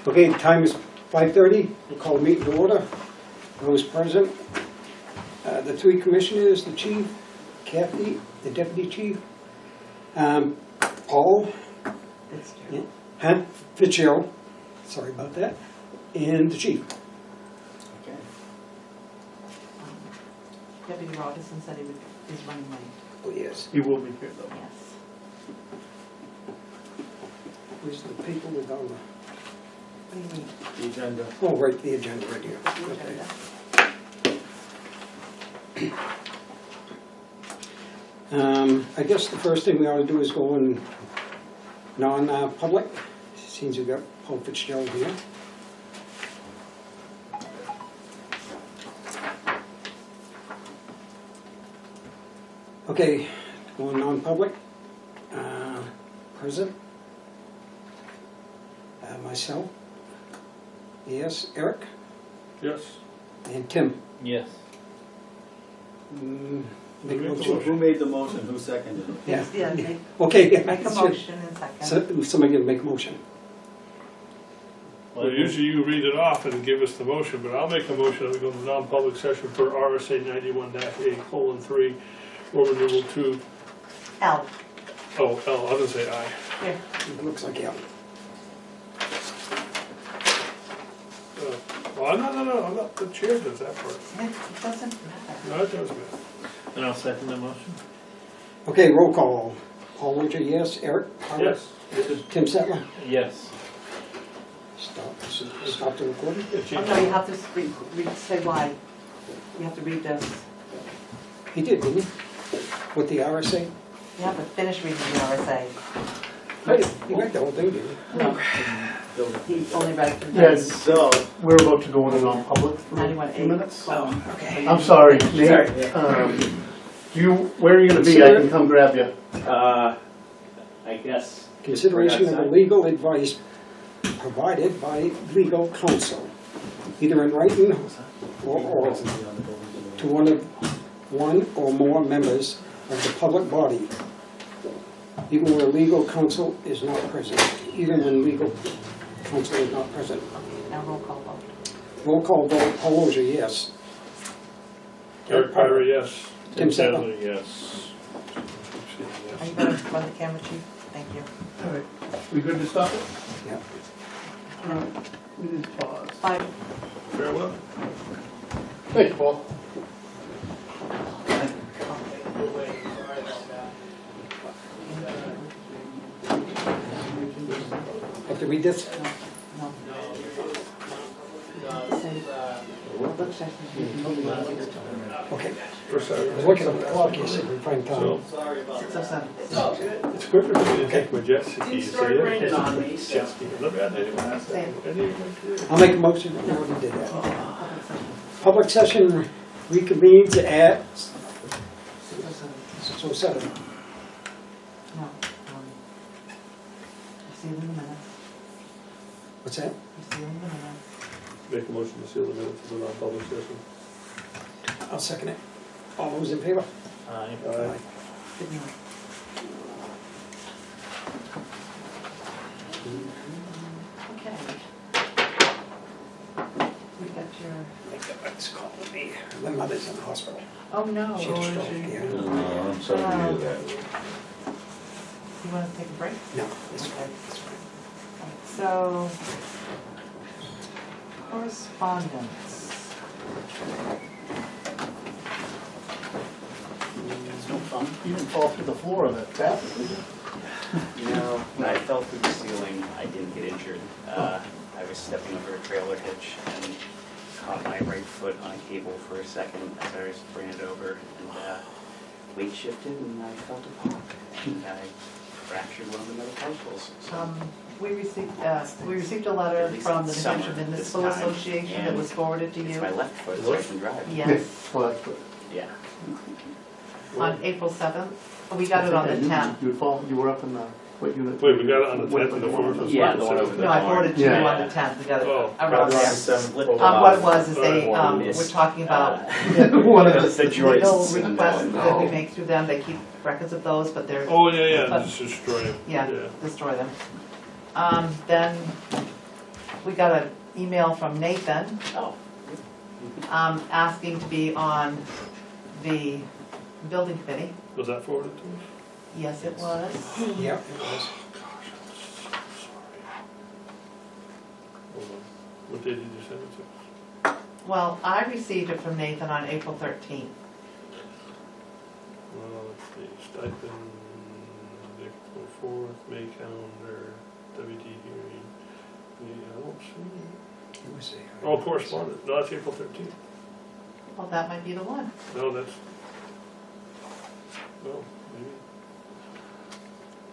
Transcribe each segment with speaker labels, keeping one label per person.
Speaker 1: Okay, the time is 5:30. We'll call the meeting to order. Those present, the three commissioners, the chief, Kathy, the deputy chief, Paul, Fitzgerald, sorry about that, and the chief.
Speaker 2: Okay.
Speaker 3: Deputy Robinson said he's running late.
Speaker 1: Oh, yes.
Speaker 4: He will be here though.
Speaker 3: Yes.
Speaker 1: Where's the people with all the...
Speaker 3: What do you mean?
Speaker 2: The agenda.
Speaker 1: Oh, right, the agenda right here.
Speaker 3: The agenda.
Speaker 1: I guess the first thing we ought to do is go in non-public. Seems we've got Paul Fitzgerald here. Okay, go in non-public. Present. Myself. Yes, Eric.
Speaker 4: Yes.
Speaker 1: And Tim.
Speaker 5: Yes.
Speaker 1: Make a
Speaker 4: Who
Speaker 1: motion.
Speaker 2: Who made the motion? Who seconded it?
Speaker 3: Yes, yeah, make
Speaker 1: Okay.
Speaker 3: a motion and second.
Speaker 1: Somebody gonna make a motion.
Speaker 4: Well, usually you read it off and give us the motion, but I'll make a motion that we go to non-public session for RSA 91-8:3, Roman numeral 2.
Speaker 3: L.
Speaker 4: Oh, L, I didn't say I.
Speaker 3: Here.
Speaker 1: It looks like Al.
Speaker 4: Well, no, I'm not, the chair does that part.
Speaker 3: It doesn't matter.
Speaker 4: No, it does matter.
Speaker 5: And I'll second the motion.
Speaker 1: Okay, roll call. Paul Winter, yes. Eric?
Speaker 4: Yes.
Speaker 1: Tim Settler?
Speaker 5: Yes.
Speaker 1: Stop the recording.
Speaker 3: Oh, no, you have to say why. You have to read this.
Speaker 1: He did, didn't he? With the RSA?
Speaker 3: You have to finish reading the RSA.
Speaker 1: He read the whole thing, didn't he?
Speaker 3: No. He only read it.
Speaker 4: Yes.
Speaker 2: So,
Speaker 4: We're about to go into non-public for
Speaker 3: 91
Speaker 4: a few minutes.
Speaker 1: Oh, okay.
Speaker 4: I'm sorry, Nate.
Speaker 1: Sorry.
Speaker 4: Where are you gonna be? I can come grab you.
Speaker 5: I guess.
Speaker 1: Consideration of legal advice provided by legal counsel, either in writing or oral, to one or more members of the public body, even where legal counsel is not present, even when legal counsel is not present.
Speaker 3: Now roll call vote.
Speaker 1: Roll call vote, Paul Ogier, yes.
Speaker 4: Eric Pyra, yes.
Speaker 1: Tim Settler.
Speaker 4: Yes.
Speaker 3: Are you going to run the camera, chief? Thank you.
Speaker 4: All right. We good to stop it?
Speaker 1: Yeah.
Speaker 4: We need to pause.
Speaker 3: 5.
Speaker 4: Farewell. Thank you, Paul.
Speaker 1: Have to read this?
Speaker 3: No. Say, work session.
Speaker 1: Okay.
Speaker 4: First,
Speaker 1: I was looking at the clock, you said we find time.
Speaker 3: 6:07.
Speaker 4: it's quicker for me to take my jet ski. Jet ski. Let me add anyone.
Speaker 3: Same.
Speaker 1: I'll make a motion, we already did that. Public session reconvenes at 6:07.
Speaker 3: No. You see it in the minutes.
Speaker 1: What's that?
Speaker 3: You see it in the minutes.
Speaker 4: Make a motion to seal the minutes of the non-public session.
Speaker 1: I'll second it. All those in favor?
Speaker 5: Aye.
Speaker 4: Aye.
Speaker 3: Good night. Okay. We got your...
Speaker 1: It's calling me. My mother's in the hospital.
Speaker 3: Oh, no.
Speaker 1: She had a stroke, yeah.
Speaker 2: I'm sorry to hear that.
Speaker 3: You want to take a break?
Speaker 1: No, it's fine. It's fine.
Speaker 3: So, correspondence.
Speaker 4: It's no fun. You didn't fall through the floor of that tap, did you?
Speaker 6: You know, when I fell through the ceiling, I didn't get injured. I was stepping over a trailer hitch and caught my right foot on a cable for a second as I was bringing it over, and weight shifted and I felt a pop, and I fractured one of the metatarsals. So
Speaker 3: We received a letter
Speaker 6: At least
Speaker 3: from the New
Speaker 6: summer
Speaker 3: Hampshire
Speaker 6: this
Speaker 3: Municipal
Speaker 6: time,
Speaker 3: Association that
Speaker 6: and
Speaker 3: was forwarded to
Speaker 6: it's
Speaker 3: you.
Speaker 6: my left foot, so I can drive.
Speaker 3: Yes,
Speaker 4: Well, that's good.
Speaker 6: Yeah.
Speaker 3: on April 7th. We got it on the 10th.
Speaker 4: You were up in the, what unit?
Speaker 5: Wait, we got it on the 10th of the fourth?
Speaker 6: Yeah, the one over the
Speaker 3: No, I
Speaker 6: barn.
Speaker 3: forwarded to you
Speaker 4: Yeah.
Speaker 3: on the 10th. We got it
Speaker 5: Oh,
Speaker 3: around there.
Speaker 6: Split
Speaker 3: What it was is they,
Speaker 6: One
Speaker 3: we're
Speaker 6: missed,
Speaker 3: talking about
Speaker 4: One of
Speaker 6: the
Speaker 3: legal
Speaker 6: joists and
Speaker 3: requests that we
Speaker 6: no.
Speaker 3: make through them. They keep records of those, but they're,
Speaker 5: Oh, yeah,
Speaker 3: But-
Speaker 5: just destroy it.
Speaker 3: yeah,
Speaker 5: Yeah.
Speaker 3: destroy them. Then we got an email from Nathan,
Speaker 6: Oh,
Speaker 3: asking to be on the building committee.
Speaker 4: Was that forwarded to us?
Speaker 3: Yes, it was.
Speaker 1: Yep, it was.
Speaker 4: Hold on. What day did you send it to?
Speaker 3: Well, I received it from Nathan on April 13th.
Speaker 4: Let's see, stipend, April 4th, May calendar, WD hearing. Yeah, I don't see.
Speaker 1: It was there.
Speaker 4: Oh, correspondence, no, that's April 13th.
Speaker 3: Well, that might be the one.
Speaker 4: No, that's, no, maybe.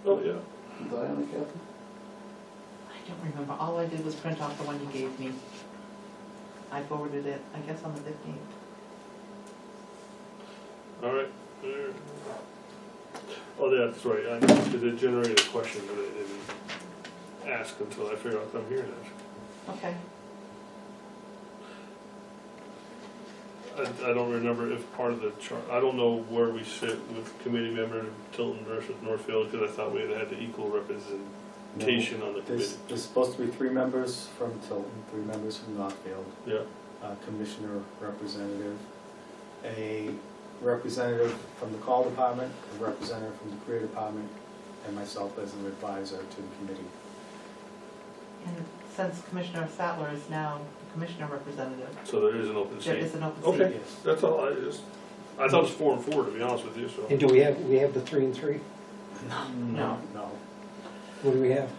Speaker 4: Oh, yeah.
Speaker 2: Diana, Captain?
Speaker 3: I don't remember. All I did was print off the one you gave me. I forwarded it, I guess, on the 15th.
Speaker 4: All right. There. Oh, that's right, because it generated a question, but it didn't ask until I figured out I'm here now.
Speaker 3: Okay.
Speaker 4: I don't remember if part of the chart, I don't know where we sit with committee members, Tilton versus Northfield, because I thought we had the equal representation on the committee.
Speaker 2: There's supposed to be 3 members from Tilton, 3 members from Northfield,
Speaker 4: Yeah,
Speaker 2: a commissioner representative, a representative from the call department, a representative from the career department, and myself as an advisor to the committee.
Speaker 3: And since Commissioner Sattler is now the commissioner representative,
Speaker 4: so there is an open
Speaker 3: there
Speaker 4: seat.
Speaker 3: is an open seat.
Speaker 4: Okay,
Speaker 2: Yes.
Speaker 4: that's all, I thought it was 4 and 4, to be honest with you, so.
Speaker 1: And do we have the 3 and 3?
Speaker 3: No.
Speaker 2: No.
Speaker 1: What do we have?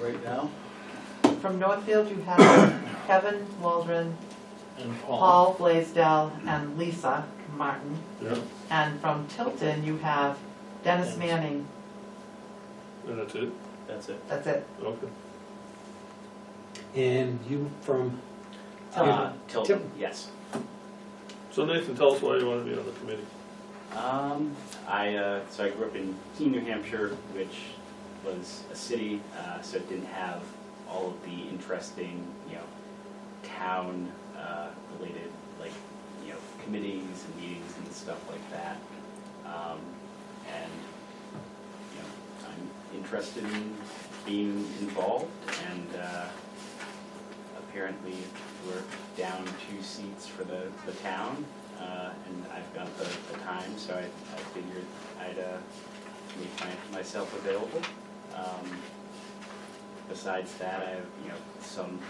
Speaker 2: Right now,
Speaker 3: From Northfield, you have Kevin Waldron,
Speaker 5: And
Speaker 3: Paul Blaisdell, and Lisa Martin.
Speaker 4: Yeah,
Speaker 3: And from Tilton, you have Dennis Manning.
Speaker 4: and that's it,
Speaker 2: that's it.
Speaker 3: That's it.
Speaker 4: okay.
Speaker 1: And you from,
Speaker 6: Tilton,
Speaker 1: Tilton.
Speaker 6: yes.
Speaker 4: So Nathan, tell us why you want to be on the committee.
Speaker 6: So I grew up in Keene, New Hampshire, which was a city, so it didn't have all of the interesting, town related, like, committees and meetings and stuff like that. And, I'm interested in being involved, and apparently we're down 2 seats for the town. And I've got the time, so I figured I'd make myself available. Besides that, I have some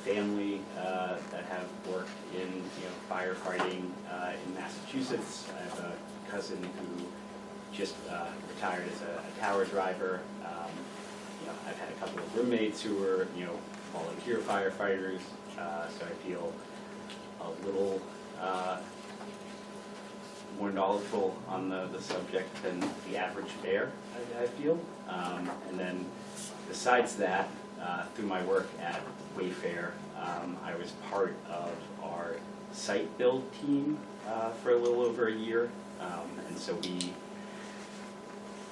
Speaker 6: family that have worked in firefighting in Massachusetts. I have a cousin who just retired as a tower driver. I've had a couple of roommates who were volunteer firefighters, so I feel a little more knowledgeable on the subject than the average bear, I feel. And then besides that, through my work at Wayfair, I was part of our site build team for a little over a year. And so we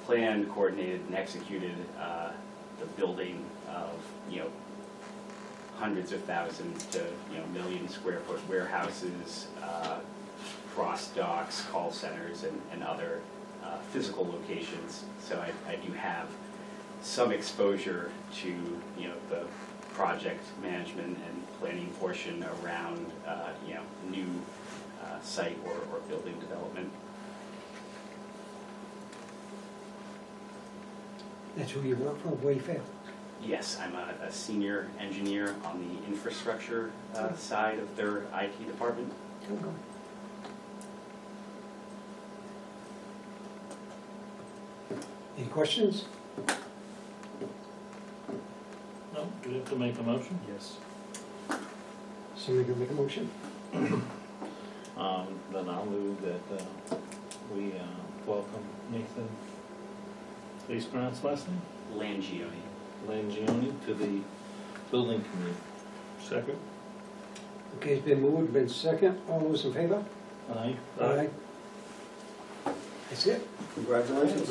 Speaker 6: planned, coordinated, and executed the building of, hundreds of thousands to, million square foot warehouses, cross docks, call centers, and other physical locations. So I do have some exposure to the project management and planning portion around new site or building development.
Speaker 1: that's who you work for, Wayfair?
Speaker 6: Yes, I'm a senior engineer on the infrastructure side of their IT department.
Speaker 1: Any questions?
Speaker 5: No, do we have to make a motion?
Speaker 2: Yes.
Speaker 1: Somebody can make a motion?
Speaker 5: Then I'll move that we welcome Nathan, please pronounce last name?
Speaker 6: Langione.
Speaker 5: Langione to the building committee.
Speaker 4: Second?
Speaker 1: Okay, it's been moved, been second. All those in favor?
Speaker 5: Aye.
Speaker 1: Aye. That's it.
Speaker 2: Congratulations.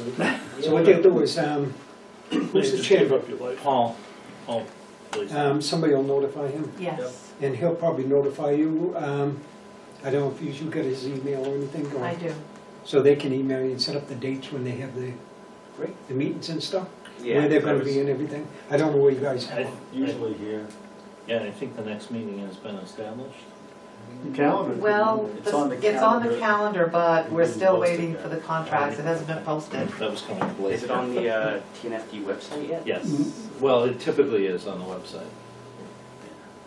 Speaker 1: So what they'll do is, who's the
Speaker 4: Just give
Speaker 1: chair?
Speaker 4: up your life.
Speaker 5: Paul, oh, please.
Speaker 1: Somebody will notify him,
Speaker 3: Yes,
Speaker 1: and he'll probably notify you. I don't know if you got his email or anything,
Speaker 3: I
Speaker 1: or,
Speaker 3: do.
Speaker 1: so they can email you and set up the dates when they have the
Speaker 2: Great.
Speaker 1: meetings and stuff.
Speaker 6: Yeah,
Speaker 1: where they're
Speaker 6: that
Speaker 1: gonna
Speaker 6: was-
Speaker 1: be and everything? I don't know where you guys have them.
Speaker 2: Usually here.
Speaker 5: Yeah, I think the next meeting has been established.
Speaker 2: The calendar.
Speaker 3: Well,
Speaker 2: It's on the
Speaker 3: it's on the
Speaker 2: calendar.
Speaker 3: calendar, but we're
Speaker 2: It
Speaker 3: still
Speaker 2: wasn't posted
Speaker 3: waiting
Speaker 2: yet.
Speaker 3: for the contracts. It hasn't been posted.
Speaker 5: That was coming up later.
Speaker 6: Is it on the TNFD website yet?
Speaker 5: Yes,
Speaker 1: Mm-hmm.
Speaker 5: well, it typically is on the website.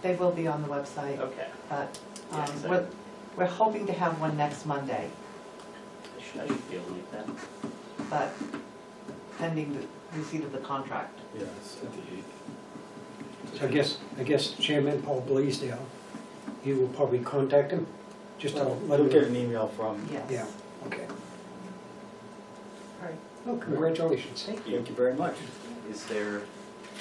Speaker 3: They will be on the website,
Speaker 6: Okay.
Speaker 3: but
Speaker 6: Yeah, 'cause
Speaker 3: we're hoping to have one next Monday,
Speaker 6: I should feel like that.
Speaker 3: but pending the receipt of the contract.
Speaker 2: Yes.
Speaker 1: I guess Chairman Paul Blaisdell, you will probably contact him, just to
Speaker 2: Well,
Speaker 1: let
Speaker 2: You'll
Speaker 1: him
Speaker 2: get
Speaker 1: know.
Speaker 2: an email from.
Speaker 3: Yes.
Speaker 1: Yeah, okay.
Speaker 3: All right.
Speaker 1: Well, congratulations.
Speaker 3: Thank you.
Speaker 2: Thank you very much.
Speaker 6: Is there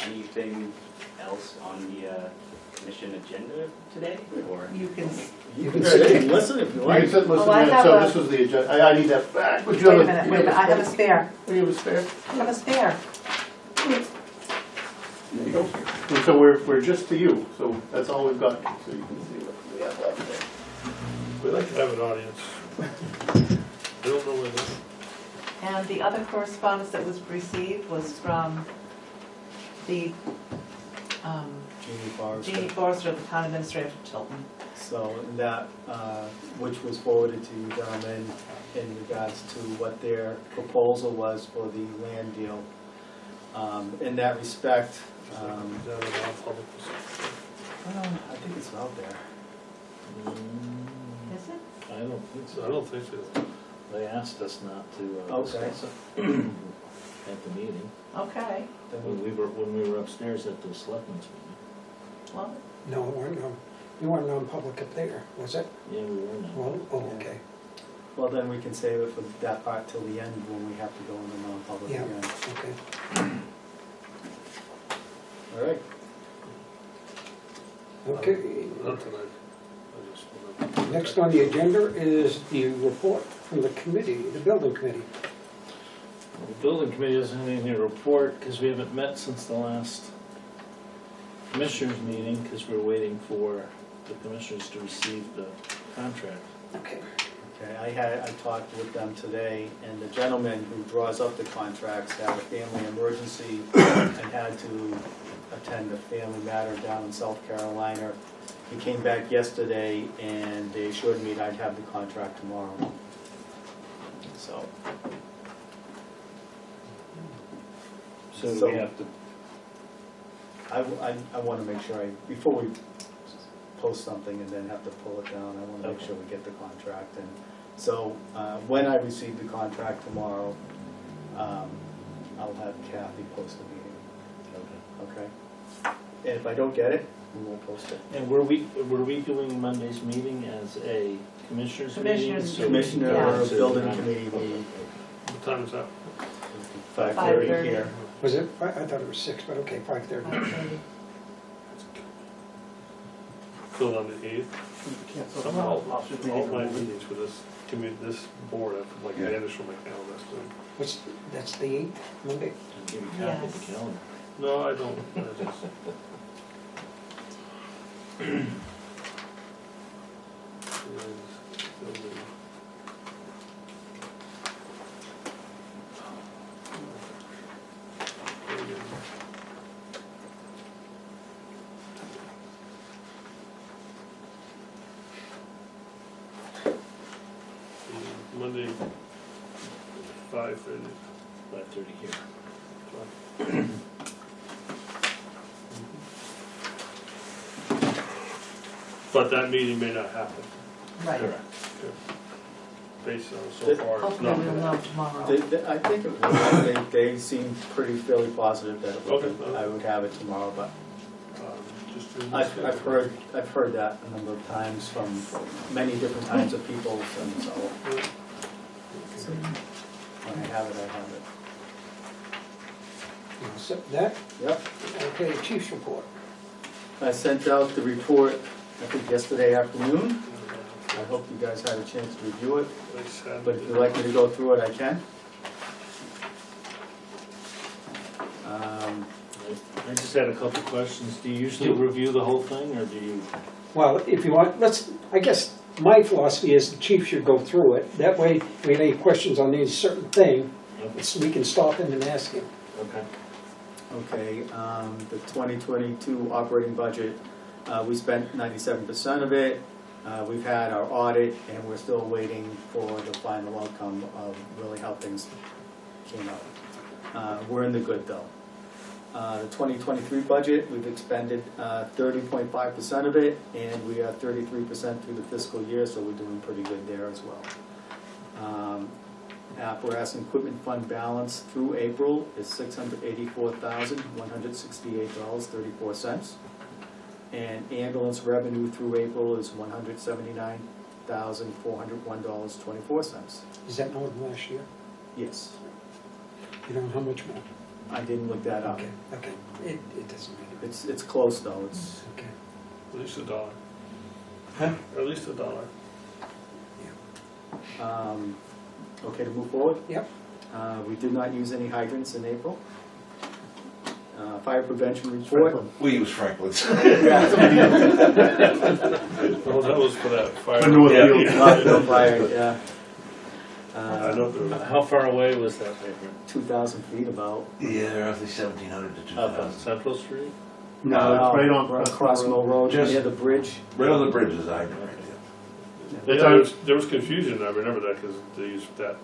Speaker 6: anything else on the commission agenda today, or?
Speaker 3: You can,
Speaker 2: You
Speaker 1: can
Speaker 2: can
Speaker 1: sit-
Speaker 2: sit and listen if you
Speaker 7: You
Speaker 2: like.
Speaker 7: can sit, listen,
Speaker 3: Oh, I
Speaker 7: and
Speaker 3: have
Speaker 7: so
Speaker 3: a-
Speaker 7: this was the agenda, I need that back. Would you
Speaker 3: wait a
Speaker 7: have
Speaker 3: minute, I have a spare.
Speaker 7: You have a spare?
Speaker 3: I have a spare.
Speaker 7: There you go. And so we're just to you, so that's all we've got, so you can see what we have left there.
Speaker 4: We like to have an audience. I don't know where they
Speaker 3: And the other correspondence that was received was from the
Speaker 2: Jeannie Forrester.
Speaker 3: Jeannie Forrester, the town administrator for Tilton.
Speaker 2: So that, which was forwarded to you gentlemen in regards to what their proposal was for the land deal. In that respect,
Speaker 4: Is that a non-public?
Speaker 2: I think it's out there.
Speaker 3: Is it?
Speaker 5: I don't think
Speaker 4: I
Speaker 5: so.
Speaker 4: don't think so.
Speaker 5: They asked us not to
Speaker 2: Okay.
Speaker 5: discuss it at the meeting,
Speaker 3: Okay,
Speaker 5: when we were upstairs at the selectmen's meeting.
Speaker 3: well,
Speaker 1: No, you weren't non-public up there, was it?
Speaker 5: Yeah, we were now.
Speaker 1: Well, oh, okay.
Speaker 2: Well, then we can save it for that part till the end when we have to go into non-public
Speaker 1: Yeah.
Speaker 2: again.
Speaker 1: Okay.
Speaker 2: All right.
Speaker 1: Okay.
Speaker 4: Not tonight. I just wanna-
Speaker 1: Next on the agenda is the report from the committee, the building committee.
Speaker 5: Well, the building committee doesn't have anything to report, because we haven't met since the last commissioners meeting, because we're waiting for the commissioners to receive the contract.
Speaker 1: Okay.
Speaker 2: Okay, I talked with them today, and the gentleman who draws up the contracts had a family emergency and had to attend a family matter down in South Carolina. He came back yesterday, and they assured me I'd have the contract tomorrow. So,
Speaker 5: So
Speaker 2: So-
Speaker 5: we have to,
Speaker 2: I want to make sure before we post something and then have to pull it down, I want to make
Speaker 5: Okay.
Speaker 2: sure we get the contract. And so, when I receive the contract tomorrow, I'll have Kathy post the meeting, okay? And if I don't get it, we won't post it.
Speaker 5: and were we doing Monday's meeting as a commissioners meeting?
Speaker 3: Commissioners
Speaker 5: So we-
Speaker 2: Commissioner,
Speaker 3: Yeah.
Speaker 2: building committee meeting,
Speaker 4: What time is that?
Speaker 2: 5:30
Speaker 3: 5:30.
Speaker 2: here.
Speaker 1: Was it, I thought it was 6, but okay, 5:30.
Speaker 3: 5:30.
Speaker 4: Still on the 8th? Somehow, all my meetings for this committee, this board, I like vanish from my calendar. So.
Speaker 1: That's the 8th, Monday?
Speaker 5: Give you a copy of
Speaker 3: Yes.
Speaker 5: the calendar.
Speaker 4: No, I don't. I just- Monday, 5:30.
Speaker 5: 5:30 here.
Speaker 4: But that meeting may not happen,
Speaker 3: Right.
Speaker 5: Correct.
Speaker 4: based on so far. It's
Speaker 3: Hopefully
Speaker 4: not
Speaker 3: we'll
Speaker 4: gonna
Speaker 3: know
Speaker 4: happen.
Speaker 3: tomorrow.
Speaker 2: I think it will. They seem pretty fairly positive that it would,
Speaker 4: Okay.
Speaker 2: I would have it tomorrow, but
Speaker 4: Just do
Speaker 2: I've
Speaker 4: this.
Speaker 2: heard that a number of times from many different kinds of people, and so when I have it, I have it.
Speaker 1: You know, so that,
Speaker 2: Yep.
Speaker 1: okay, chief's report.
Speaker 2: I sent out the report, I think yesterday afternoon. I hope you guys had a chance to review it, but if you'd like me to go through it, I can.
Speaker 5: I just had a couple questions. Do you usually review the whole thing, or do you?
Speaker 1: Well, if you want, I guess my philosophy is the chief should go through it. That way, if we have any questions on any certain thing, we can stop him and ask him.
Speaker 5: Okay.
Speaker 2: Okay, the 2022 operating budget, we spent 97% of it. We've had our audit, and we're still waiting for the final outcome of really how things came out. We're in the good, though. The 2023 budget, we've expended 30.5% of it, and we are 33% through the fiscal year, so we're doing pretty good there as well. Apparatus and equipment fund balance through April is $684,168.34. And ambulance revenue through April is $179,401.24.
Speaker 1: Is that more than last year?
Speaker 2: Yes,
Speaker 1: You know how much more?
Speaker 2: I didn't look that up.
Speaker 1: Okay, okay. It doesn't matter.
Speaker 2: It's close though, it's,
Speaker 1: Okay.
Speaker 4: At least $1.
Speaker 1: Huh?
Speaker 4: At least $1.
Speaker 2: okay to move forward?
Speaker 1: Yep.
Speaker 2: We did not use any hydrants in April. Fire prevention report.
Speaker 8: We use Franklin's.
Speaker 4: Well, that was for that fire.
Speaker 7: The Northfield.
Speaker 2: No fire, yeah.
Speaker 4: I know there was-
Speaker 5: How far away was that paper?
Speaker 2: 2,000 feet about.
Speaker 8: Yeah, roughly 1,700 to
Speaker 5: Up on
Speaker 8: 2,000.
Speaker 5: Central Street?
Speaker 7: No, it's right on.
Speaker 2: Across Mill Road,
Speaker 8: Just-
Speaker 2: near the bridge.
Speaker 8: Right on the bridges, I know.
Speaker 7: The
Speaker 4: Yeah,
Speaker 7: time-
Speaker 4: there was confusion, I remember that, because they used that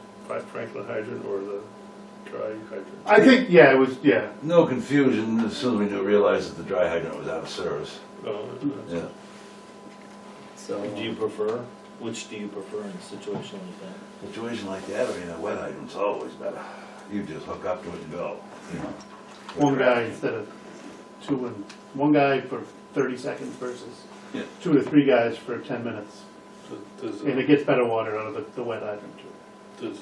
Speaker 4: Franklin hydrant or the dry hydrant.
Speaker 7: I think, yeah, it was, yeah.
Speaker 8: No confusion, as soon as we realized that the dry hydrant was out of service. Yeah.
Speaker 2: So,
Speaker 5: Do you prefer, which do you prefer in a situation like that?
Speaker 8: Situation like that, I mean, a wet hydrant's always better. You just hook up to it and go, you know.
Speaker 7: One guy instead of two, and one guy for 30 seconds versus
Speaker 8: Yeah.
Speaker 7: 2 to 3 guys for 10 minutes.
Speaker 4: Does,
Speaker 7: And it gets better water out of the wet hydrant too.
Speaker 4: does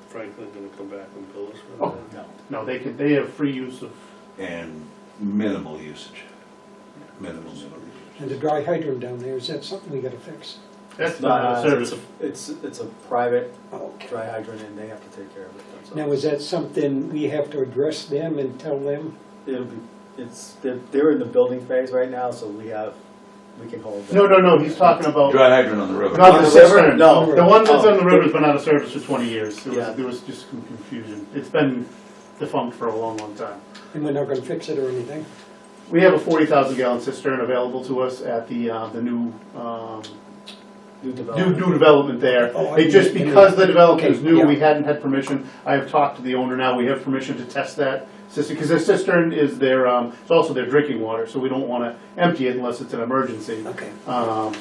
Speaker 4: Franklin gonna come back and bill us for
Speaker 7: Oh.
Speaker 4: that?
Speaker 2: no.
Speaker 7: No, they have free use of,
Speaker 8: And minimal usage. Minimal usage.
Speaker 1: And the dry hydrant down there, is that something we gotta fix?
Speaker 7: that's not a service.
Speaker 2: It's a private
Speaker 1: Okay.
Speaker 2: dry hydrant and they have to take care of it themselves.
Speaker 1: Now, is that something we have to address them and tell them?
Speaker 2: It'll be, they're in the building phase right now, so we can hold them.
Speaker 7: No, he's talking about,
Speaker 8: Dry hydrant on the river.
Speaker 7: not
Speaker 2: On
Speaker 7: the
Speaker 2: the river?
Speaker 7: cistern.
Speaker 2: No.
Speaker 7: The one that's
Speaker 2: Oh.
Speaker 7: on the river's been out of service for 20 years.
Speaker 2: Yeah.
Speaker 7: There was just some confusion. It's been defunct for a long, long time.
Speaker 1: And we're not gonna fix it or anything?
Speaker 7: We have a 40,000 gallon cistern available to us at the new,
Speaker 2: New
Speaker 7: new
Speaker 2: development.
Speaker 7: development there.
Speaker 1: Oh,
Speaker 7: It just, because the development is
Speaker 1: Okay,
Speaker 7: new,
Speaker 1: yeah.
Speaker 7: we hadn't had permission. I have talked to the owner now, we have permission to test that cistern, because the cistern is their, it's also their drinking water, so we don't wanna empty it unless it's an emergency.
Speaker 1: Okay.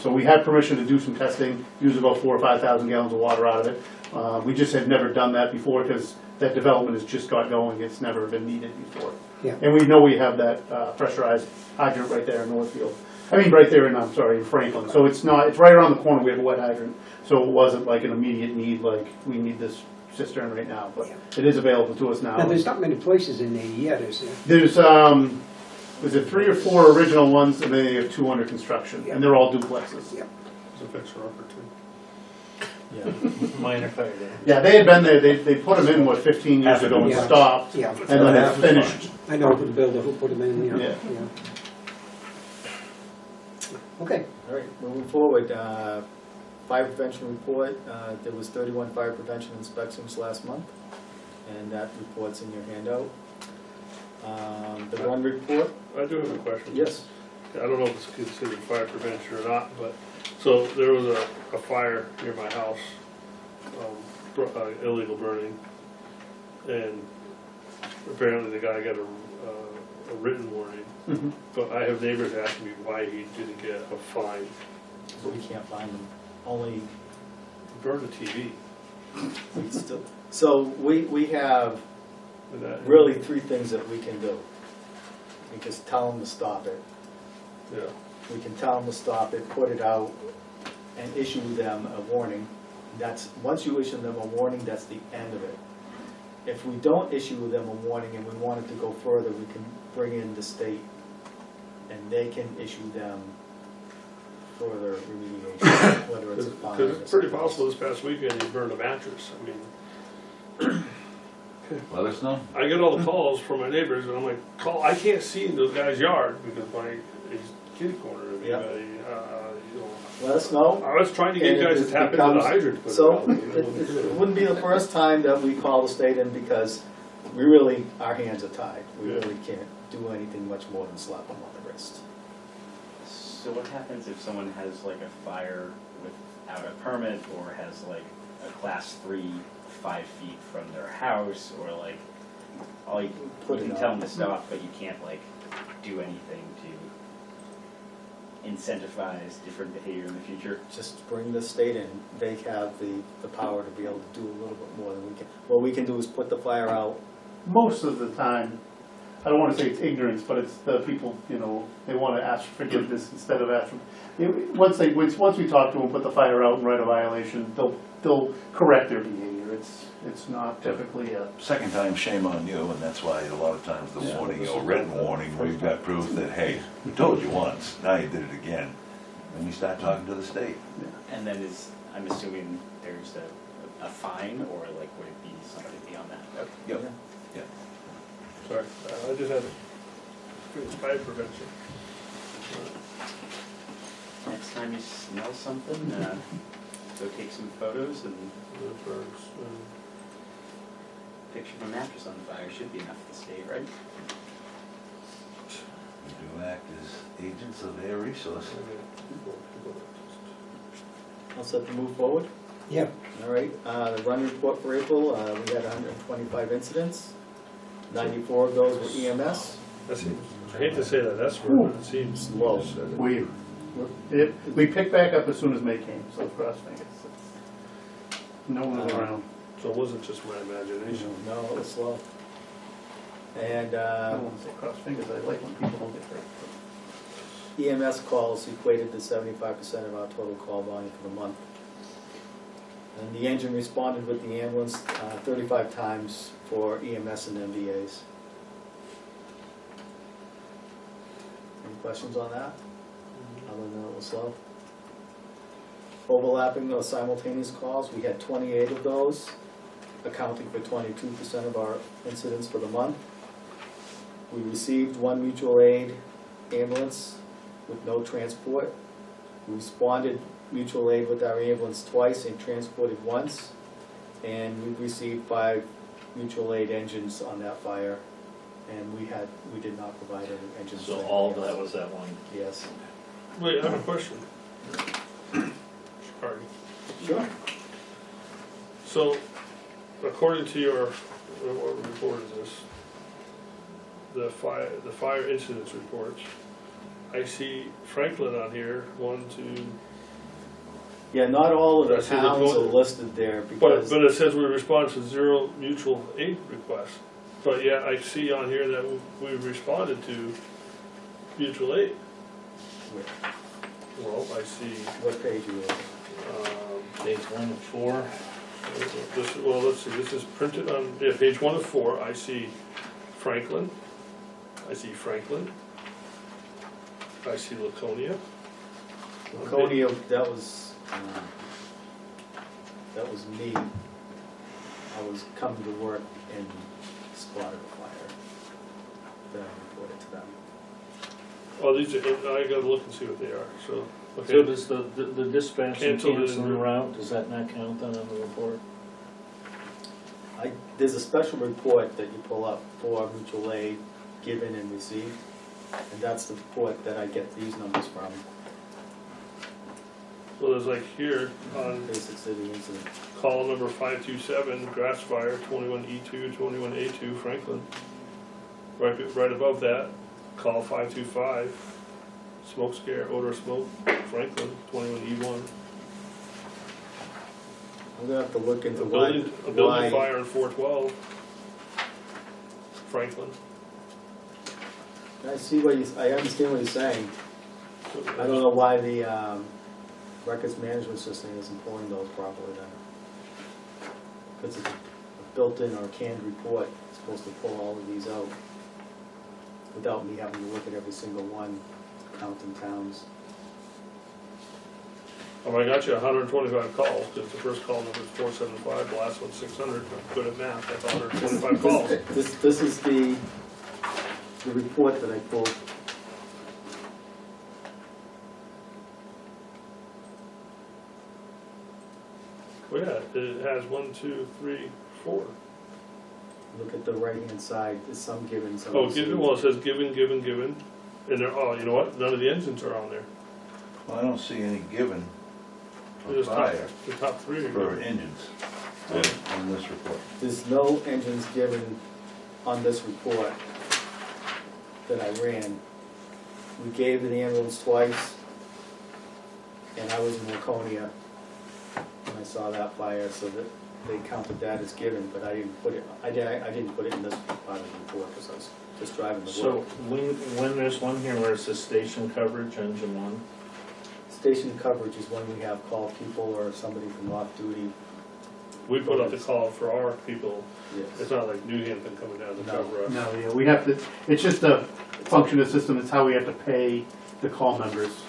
Speaker 7: So we had permission to do some testing, use about 4,000 or 5,000 gallons of water out of it. We just had never done that before, because that development has just got going, it's never been needed before.
Speaker 1: Yeah.
Speaker 7: And we know we have that pressurized hydrant right there in Northfield. I mean, right there in, I'm sorry, in Franklin. So it's not, it's right around the corner, we have a wet hydrant. So it wasn't like an immediate need, like, we need this cistern right now, but it is available to us now.
Speaker 1: Now, there's not many places in there yet, is there?
Speaker 7: There's, was it 3 or 4 original ones, and then they have 2 under construction, and they're all duplexes.
Speaker 1: Yeah.
Speaker 4: It's a fixer upper too.
Speaker 2: Yeah.
Speaker 5: Minor fire damage.
Speaker 7: Yeah, they had been there, they put them in, 15 years ago and
Speaker 1: Yeah.
Speaker 7: stopped,
Speaker 1: Yeah.
Speaker 7: and then they finished.
Speaker 1: I know the builder who put them in there.
Speaker 7: Yeah.
Speaker 1: Okay.
Speaker 2: All right, moving forward, fire prevention report, there was 31 fire prevention inspections last month, and that report's in your handout. The run report,
Speaker 4: I do have a question.
Speaker 2: yes,
Speaker 4: I don't know if it's considered fire prevention or not, but, so there was a fire near my house, illegal burning, and apparently the guy got a written warning,
Speaker 7: Mhm.
Speaker 4: but I have neighbors asking me why he didn't get a fine.
Speaker 2: so we can't find them, only,
Speaker 4: He burned a TV.
Speaker 2: we still, so we have
Speaker 4: and that-
Speaker 2: really 3 things that we can do. We can tell them to stop it.
Speaker 4: Yeah,
Speaker 2: We can tell them to stop it, put it out, and issue them a warning. That's, once you issue them a warning, that's the end of it. If we don't issue them a warning and we want it to go further, we can bring in the state, and they can issue them further remediation, whether it's a fine.
Speaker 4: because
Speaker 2: or
Speaker 4: it's pretty
Speaker 2: something else.
Speaker 4: possible this past weekend he burned a mattress. I mean,
Speaker 8: Let us know.
Speaker 4: I get all the calls from my neighbors, and I'm like, I can't see in those guys' yard because my kitty corner. I mean,
Speaker 2: Yeah.
Speaker 4: you know,
Speaker 2: Let us know.
Speaker 4: I was trying to get
Speaker 2: And
Speaker 4: you guys
Speaker 2: if
Speaker 4: to
Speaker 2: it
Speaker 4: tap into
Speaker 2: becomes-
Speaker 4: the hydrant. but
Speaker 2: So,
Speaker 4: no,
Speaker 2: it wouldn't be the first time that we call the state in, because we really, our hands are tied. We
Speaker 4: Yeah.
Speaker 2: really can't do anything much more than slap them on the wrist.
Speaker 6: So what happens if someone has like a fire without a permit, or has like a class 3 5 feet from their house, or like, all you can tell them to stop, but you can't like do anything to incentivize different behavior in the future?
Speaker 2: Just bring the state in, they have the power to be able to do a little bit more than we can. What we can do is put the fire out.
Speaker 7: Most of the time, I don't wanna say it's ignorance, but it's the people, you know, they wanna ask for forgiveness instead of asking. Once we talk to them, put the fire out and write a violation, they'll correct their behavior. It's not typically a,
Speaker 8: Second time, shame on you, and that's why a lot of times the warning or written warning, we've got proof that, hey, we told you once, now you did it again. And we start talking to the state.
Speaker 6: And then I'm assuming there's a fine, or like would it be something beyond that?
Speaker 8: Yep.
Speaker 4: Sorry, I just had fire prevention.
Speaker 6: Next time you smell something, go take some photos, and picture of a mattress on fire should be enough to state, right?
Speaker 8: We do act as agents of air resource.
Speaker 2: All set to move forward?
Speaker 1: Yeah,
Speaker 2: All right, the run report for April, we had 125 incidents. 94 of those were EMS.
Speaker 4: That seems, I hate to say that, that's where it seems
Speaker 2: Low.
Speaker 7: we picked back up as soon as May came, so cross fingers. No one was around.
Speaker 4: So it wasn't just my imagination.
Speaker 2: No, it was slow. And
Speaker 7: I don't wanna say cross fingers, I like when people don't get hurt.
Speaker 2: EMS calls equated to 75% of our total call volume for the month. And the engine responded with the ambulance 35 times for EMS and MVAs. Any questions on that? Other than it was slow? Overlapping or simultaneous calls, we had 28 of those, accounting for 22% of our incidents for the month. We received one mutual aid ambulance with no transport. We responded mutual aid with our ambulance twice and transported once. And we received 5 mutual aid engines on that fire. And we did not provide any engines.
Speaker 5: So all of that was that one?
Speaker 2: Yes.
Speaker 4: Wait, I have a question. Sorry.
Speaker 2: Sure.
Speaker 4: So, according to your, what report is this? The fire incidents reports. I see Franklin on here, 1, 2.
Speaker 2: Yeah, not all of the
Speaker 4: I see the
Speaker 2: towns are
Speaker 4: total.
Speaker 2: listed there
Speaker 4: But
Speaker 2: because,
Speaker 4: it says we respond to 0 mutual aid requests. But yet I see on here that we responded to mutual aid. Well, I see,
Speaker 2: what page are you on?
Speaker 5: Page 1 of 4.
Speaker 4: this, well, let's see, this is printed on, yeah, page 1 of 4, I see Franklin. I see Franklin. I see Laconia.
Speaker 2: Laconia, that was me. I was coming to work and spotted a fire. Then I reported to them.
Speaker 4: Oh, these are, I gotta look and see what they are, so,
Speaker 5: So
Speaker 4: okay.
Speaker 5: does the dispatch and
Speaker 4: Canceled and
Speaker 5: canceling
Speaker 4: re-
Speaker 5: route, does that not count then on the report?
Speaker 2: There's a special report that you pull up for mutual aid given and received. And that's the report that I get these numbers from,
Speaker 4: So there's like here, on
Speaker 2: Basic City incident.
Speaker 4: call number 527, grass fire, 21E2, 21A2, Franklin. Right above that, call 525, smoke scare, odor of smoke, Franklin, 21E1.
Speaker 2: I'm gonna have to look into
Speaker 4: A
Speaker 2: why.
Speaker 4: building fire in 412, Franklin.
Speaker 2: I understand what you're saying. I don't know why the records management system isn't pulling those properly then. Because it's a built-in or canned report, it's supposed to pull all of these out without me having to look at every single one, counting towns.
Speaker 4: Oh, I got you 125 calls, because the first call number is 475, the last one's 600, I'm good at math, that's 125 calls.
Speaker 2: This is the report that I pulled.
Speaker 4: Well, yeah, it has 1, 2, 3, 4.
Speaker 2: Look at the right-hand side, there's some given, some
Speaker 4: Oh,
Speaker 2: received.
Speaker 4: given, well, it says given, and they're, oh, you know what, none of the engines are on there.
Speaker 8: Well, I don't see any given
Speaker 4: There's
Speaker 8: on
Speaker 4: top,
Speaker 8: fire
Speaker 4: the top three are
Speaker 8: for
Speaker 4: given.
Speaker 8: engines on this report.
Speaker 2: There's no engines given on this report that I ran. We gave the ambulance twice, and I was in Laconia when I saw that fire, so that they counted that as given, but I didn't put it, I didn't put it in this part of the report, because I was just driving to
Speaker 5: So
Speaker 2: work.
Speaker 5: when there's one here where it says station coverage, engine one,
Speaker 2: Station coverage is when we have called people or somebody from off-duty.
Speaker 4: We put up the call for our people, it's
Speaker 2: Yes.
Speaker 4: not like New Hampton coming down to
Speaker 2: No.
Speaker 4: cover us.
Speaker 7: No, yeah, we have to, it's just a function of the system, it's how we have to pay the call members.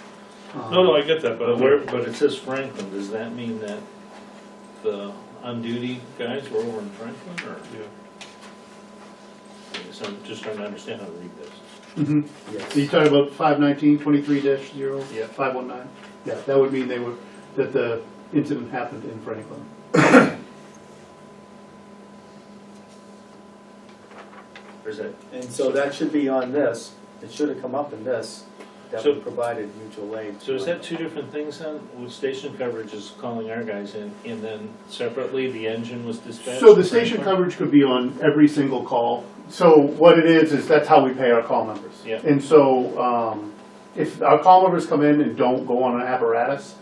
Speaker 4: No, I get that, but where,
Speaker 5: but it says Franklin, does that mean that the on-duty guys were over in Franklin, or?
Speaker 4: yeah.
Speaker 5: So I'm just trying to understand how to read this.
Speaker 7: Mhm.
Speaker 2: Yes.
Speaker 7: So you talking about 519-23-0?
Speaker 5: Yeah.
Speaker 7: 519? Yeah, that would mean that the incident happened in Franklin.
Speaker 5: Or is that,
Speaker 2: And so that should be on this, it should have come up in this, that
Speaker 5: So-
Speaker 2: we provided mutual aid.
Speaker 5: so is that two different things then? With station coverage is calling our guys in, and then separately, the engine was dispatched?
Speaker 7: So the
Speaker 5: to
Speaker 7: station
Speaker 5: Franklin?
Speaker 7: coverage could be on every single call. So what it is that's how we pay our call members.
Speaker 5: Yeah.
Speaker 7: And so, if our call members come in and don't go on an apparatus,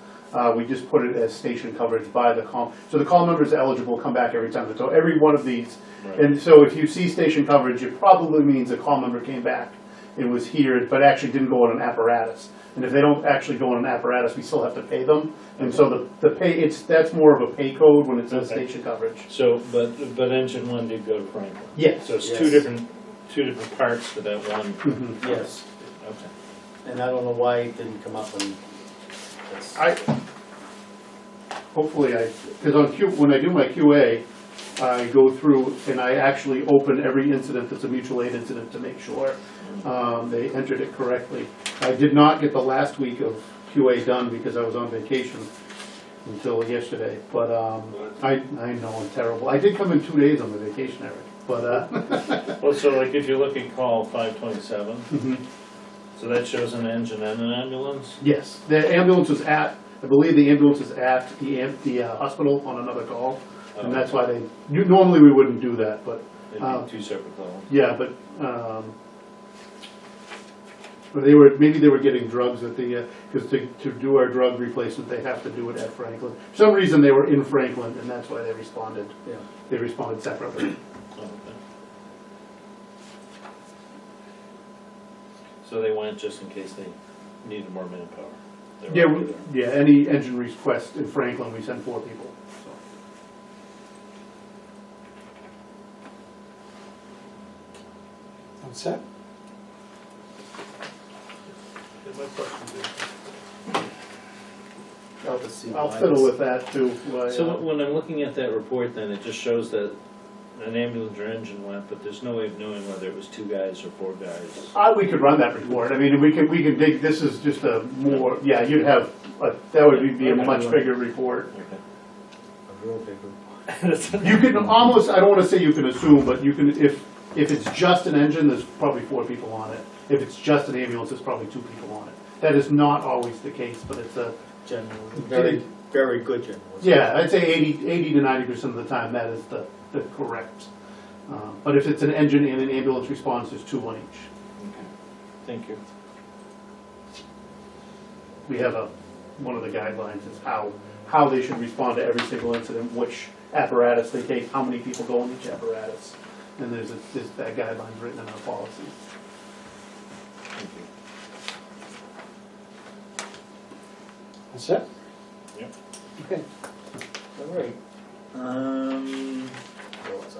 Speaker 7: we just put it as station coverage by the call. So the call members eligible come back every time. So every one of these.
Speaker 5: Right.
Speaker 7: And so if you see station coverage, it probably means a call member came back and was here, but actually didn't go on an apparatus. And if they don't actually go on an apparatus, we still have to pay them. And so the pay, that's more of a pay code when it says
Speaker 5: Okay.
Speaker 7: station coverage.
Speaker 5: So, but engine one did go to Franklin?
Speaker 7: Yes.
Speaker 5: So it's
Speaker 2: Yes.
Speaker 5: two different parts to that one?
Speaker 7: Mhm.
Speaker 2: Yes,
Speaker 5: Okay.
Speaker 2: and I don't know why it didn't come up and that's.
Speaker 7: Hopefully because when I do my QA, I go through and I actually open every incident that's a mutual aid incident to make sure they entered it correctly. I did not get the last week of QA done because I was on vacation until yesterday, but I know I'm terrible. I did come in 2 days on the vacation, Eric, but
Speaker 5: Well, so like if you look at call 527,
Speaker 7: mhm.
Speaker 5: so that shows an engine and an ambulance?
Speaker 7: Yes, the ambulance was I believe the ambulance is at the hospital on another call, and that's why normally we wouldn't do that, but
Speaker 5: It'd be two separate calls.
Speaker 7: yeah, but maybe they were getting drugs at the, because to do our drug replacement, they have to do it at Franklin. For some reason, they were in Franklin, and that's why they responded.
Speaker 2: Yeah.
Speaker 7: They responded separately.
Speaker 5: Oh, okay. So they went just in case they needed more manpower? They were
Speaker 7: Yeah,
Speaker 5: already there.
Speaker 7: any engine request in Franklin, we send 4 people, so.
Speaker 1: All set?
Speaker 4: Yeah, my question is,
Speaker 2: I'll just see
Speaker 7: I'll
Speaker 2: why
Speaker 7: fiddle
Speaker 2: this-
Speaker 7: with that too.
Speaker 5: So when I'm looking at that report, then it just shows that an ambulance or engine went, but there's no way of knowing whether it was 2 guys or 4 guys.
Speaker 7: We could run that report. I mean, we can dig, this is just a more, yeah, you'd have, that would be a much bigger report.
Speaker 5: Okay.
Speaker 2: A real big group.
Speaker 7: You can almost, I don't wanna say you can assume, but you can, if it's just an engine, there's probably 4 people on it. If it's just an ambulance, there's probably 2 people on it. That is not always the case, but it's a,
Speaker 2: General, very, very good general.
Speaker 7: yeah, I'd say 80 to 90% of the time, that is the correct. But if it's an engine and an ambulance response, there's 2 on each.
Speaker 5: Okay. Thank you.
Speaker 7: We have one of the guidelines is how they should respond to every single incident, which apparatus they take, how many people go in each apparatus. And there's that guideline written in our policy.
Speaker 5: Thank you.
Speaker 1: All set?
Speaker 5: Yep.
Speaker 1: Okay.
Speaker 2: All right. Where was I?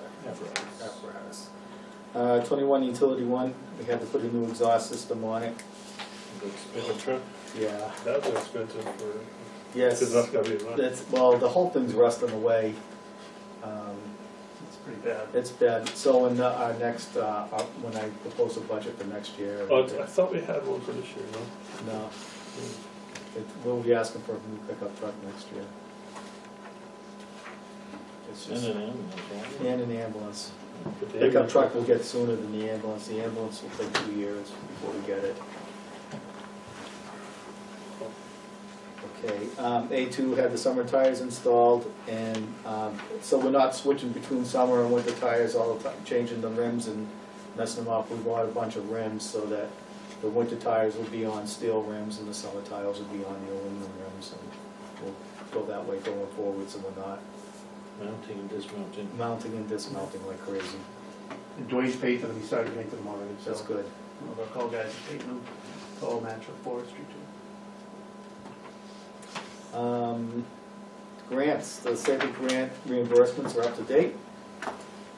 Speaker 2: Apparatus. 21 utility 1, we had to put a new exhaust system on it.
Speaker 5: Big truck?
Speaker 2: Yeah.
Speaker 4: that's expensive for,
Speaker 2: Yes.
Speaker 4: because that's gotta be enough.
Speaker 2: That's, well, the whole thing's rusting away.
Speaker 7: It's pretty bad.
Speaker 2: It's bad. So in our next, when I propose a budget for next year.
Speaker 4: Oh, I thought we had one for this year, no?
Speaker 2: No. We'll be asking for a new pickup truck next year. It's
Speaker 5: And
Speaker 2: just,
Speaker 5: an ambulance, right?
Speaker 2: and an ambulance.
Speaker 4: But the
Speaker 2: Pickup
Speaker 4: ambulance
Speaker 2: truck will get sooner than the ambulance will take 2 years before we get it. Okay, A2 had the summer tires installed, and so we're not switching between summer and winter tires all the time, changing the rims and messing them up. We bought a bunch of rims so that the winter tires will be on steel rims and the summer tires will be on the aluminum rims, and we'll go that way going forward, so we're not
Speaker 5: Mounting and dismounting.
Speaker 2: mounting and dismounting like crazy.
Speaker 7: And Dwayne's paid for them, he started making them already, so.
Speaker 2: That's good.
Speaker 7: One of our call guys is taking them, it's all match for forestry too.
Speaker 2: Grants, the Safer grant reimbursements are up to date.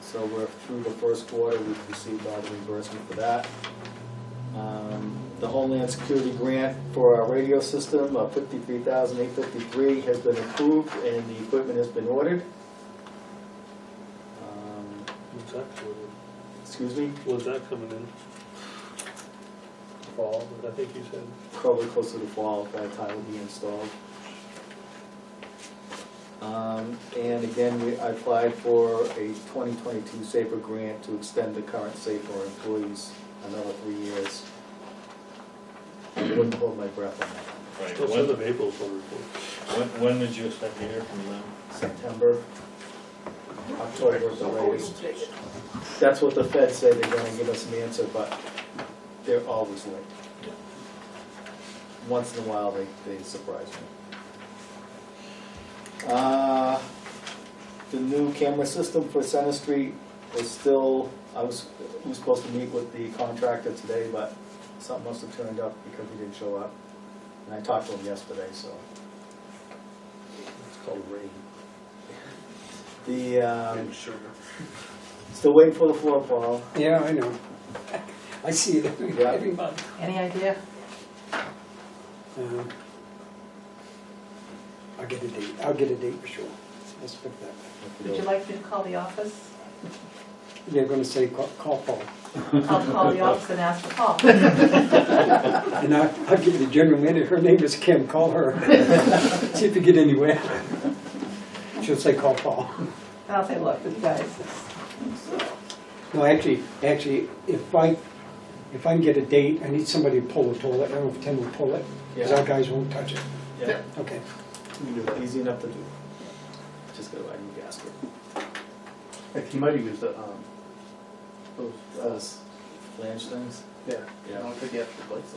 Speaker 2: So we're through the first quarter, we've received all the reimbursement for that. The Homeland Security grant for our radio system of $53,853 has been approved and the equipment has been ordered.
Speaker 4: What's that coming in?
Speaker 2: Excuse me,
Speaker 4: When's that coming in? Fall, I think you said.
Speaker 2: probably close to the fall, by the time it'll be installed. And again, I applied for a 2022 SAFER grant to extend the current SAFER employees another 3 years. I wouldn't hold my breath on that.
Speaker 5: Right,
Speaker 4: Still send them April's one report.
Speaker 5: when did you expect to hear from them?
Speaker 2: September, October at the latest. That's what the feds say, they're gonna give us an answer, but they're always late. Once in a while, they surprise me. The new camera system for Center Street is still, we were supposed to meet with the contractor today, but something must have turned up because he didn't show up. And I talked to him yesterday, so.
Speaker 4: It's called rain.
Speaker 2: The,
Speaker 4: And sugar.
Speaker 2: still waiting for the floor fall.
Speaker 1: Yeah, I know. I see it
Speaker 2: Yeah.
Speaker 1: every month.
Speaker 3: Any idea?
Speaker 1: I'll get a date for sure. Let's pick that.
Speaker 3: Would you like me to call the office?
Speaker 1: They're gonna say, call Paul.
Speaker 3: I'll call the office and ask for Paul.
Speaker 1: And I'll give you the general manager, her name is Kim, call her. See if you get anywhere. She'll say, call Paul.
Speaker 3: And I'll say, look, you guys,
Speaker 1: No, actually, if I can get a date, I need somebody to pull the toilet. I don't know if Tim will pull it, because our guys won't touch it.
Speaker 2: Yeah,
Speaker 1: Okay.
Speaker 2: we can do it. Easy enough to do. Just go ahead and gasket.
Speaker 7: Like, he might have used the, those,
Speaker 2: Those flange things?
Speaker 7: yeah,
Speaker 2: Yeah.
Speaker 7: don't forget the lights.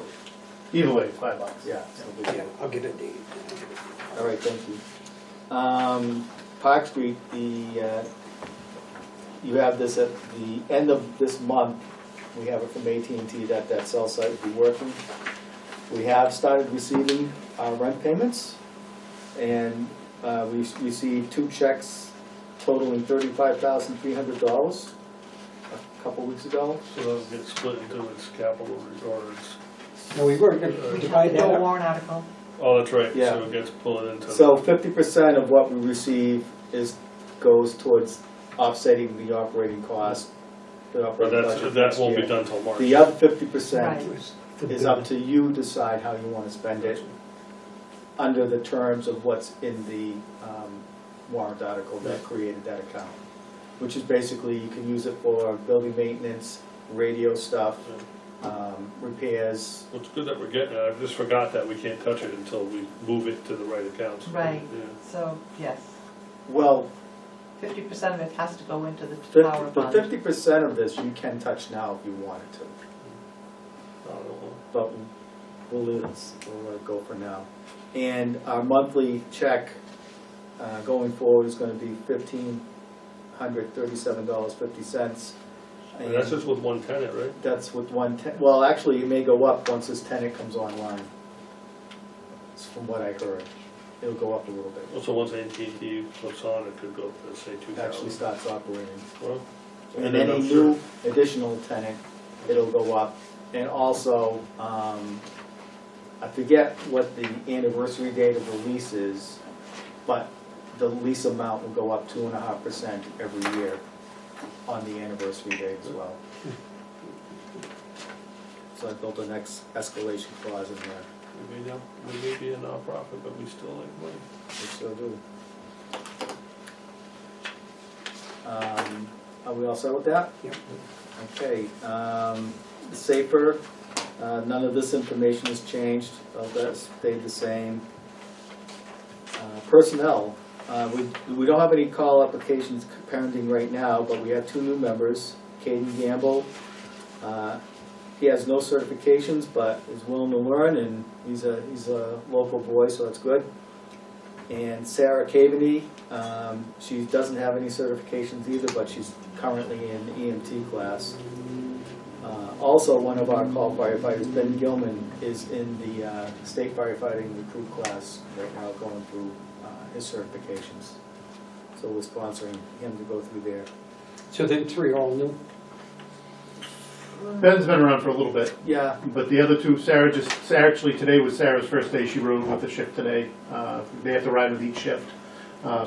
Speaker 7: Either way, $5.
Speaker 2: Yeah. so we
Speaker 1: Yeah, I'll get a date.
Speaker 2: All right, thank you. Park Street, you have this at the end of this month. We have it from AT&T that cell site will be working. We have started receiving our rent payments, and we received 2 checks totaling $35,300 a couple weeks ago.
Speaker 4: So that'll get split into its capital or its,
Speaker 1: No, we weren't,
Speaker 3: we
Speaker 1: we
Speaker 3: have
Speaker 1: divide
Speaker 3: to do
Speaker 1: that
Speaker 3: a
Speaker 1: up.
Speaker 3: warrant article.
Speaker 4: oh, that's right,
Speaker 2: Yeah.
Speaker 4: so it gets pulled into.
Speaker 2: So 50% of what we receive goes towards offsetting the operating cost, the
Speaker 4: But
Speaker 2: operating budget
Speaker 4: that
Speaker 2: next
Speaker 4: won't be
Speaker 2: year.
Speaker 4: done till March.
Speaker 2: The other 50%
Speaker 3: Right.
Speaker 2: is up to you to decide how you want to spend it under the terms of what's in the warrant article that created that account. Which is basically, you can use it for building maintenance, radio stuff, repairs.
Speaker 4: Well, it's good that we're getting it, I just forgot that we can't touch it until we move it to the right accounts.
Speaker 3: Right.
Speaker 4: Yeah.
Speaker 3: So, yes,
Speaker 2: Well,
Speaker 3: 50% of it has to go into the power
Speaker 2: the
Speaker 3: fund.
Speaker 2: 50% of this you can touch now if you wanted to.
Speaker 4: I don't know.
Speaker 2: But we'll let it go for now. And our monthly check going forward is gonna be $1,537.50.
Speaker 4: And that's just with one tenant, right?
Speaker 2: That's with well, actually, it may go up once this tenant comes online. It's from what I heard. It'll go up a little bit.
Speaker 4: Also, once AT&T puts on, it could go up to, say, 2,000.
Speaker 2: Actually starts operating.
Speaker 4: Well,
Speaker 2: And
Speaker 4: then
Speaker 2: any
Speaker 4: I'm sure-
Speaker 2: new additional tenant, it'll go up. And also, I forget what the anniversary date of the lease is, but the lease amount will go up 2.5% every year on the anniversary date as well. So I built an escalation clause in there.
Speaker 4: we may be a nonprofit, but we still like money.
Speaker 2: We still do. Are we all set with that?
Speaker 1: Yep.
Speaker 2: Okay, safer, none of this information has changed, that stayed the same. Personnel, we don't have any call applications pending right now, but we have 2 new members. Caden Gamble, he has no certifications, but is willing to learn, and he's a local boy, so that's good. And Sarah Caveney, she doesn't have any certifications either, but she's currently in EMT class. Also, one of our call firefighters, Ben Gilman, is in the state firefighting recruit class right now, going through his certifications. So we're sponsoring him to go through there.
Speaker 1: So then 3 all new?
Speaker 7: Ben's been around for a little bit,
Speaker 2: Yeah,
Speaker 7: but the other 2, actually today was Sarah's first day she rode with the shift today. They have to ride with each shift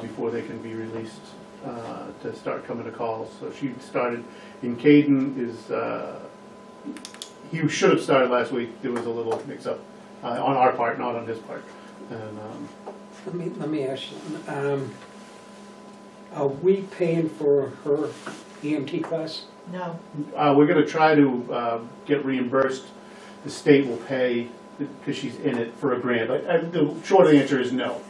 Speaker 7: before they can be released to start coming to calls. So she started, and Caden is, he should have started last week. There was a little mix-up on our part, not on his part. And
Speaker 1: Let me ask you, are we paying for her EMT class?
Speaker 3: No,
Speaker 7: we're gonna try to get reimbursed. The state will pay because she's in it for a grant. The short answer is no.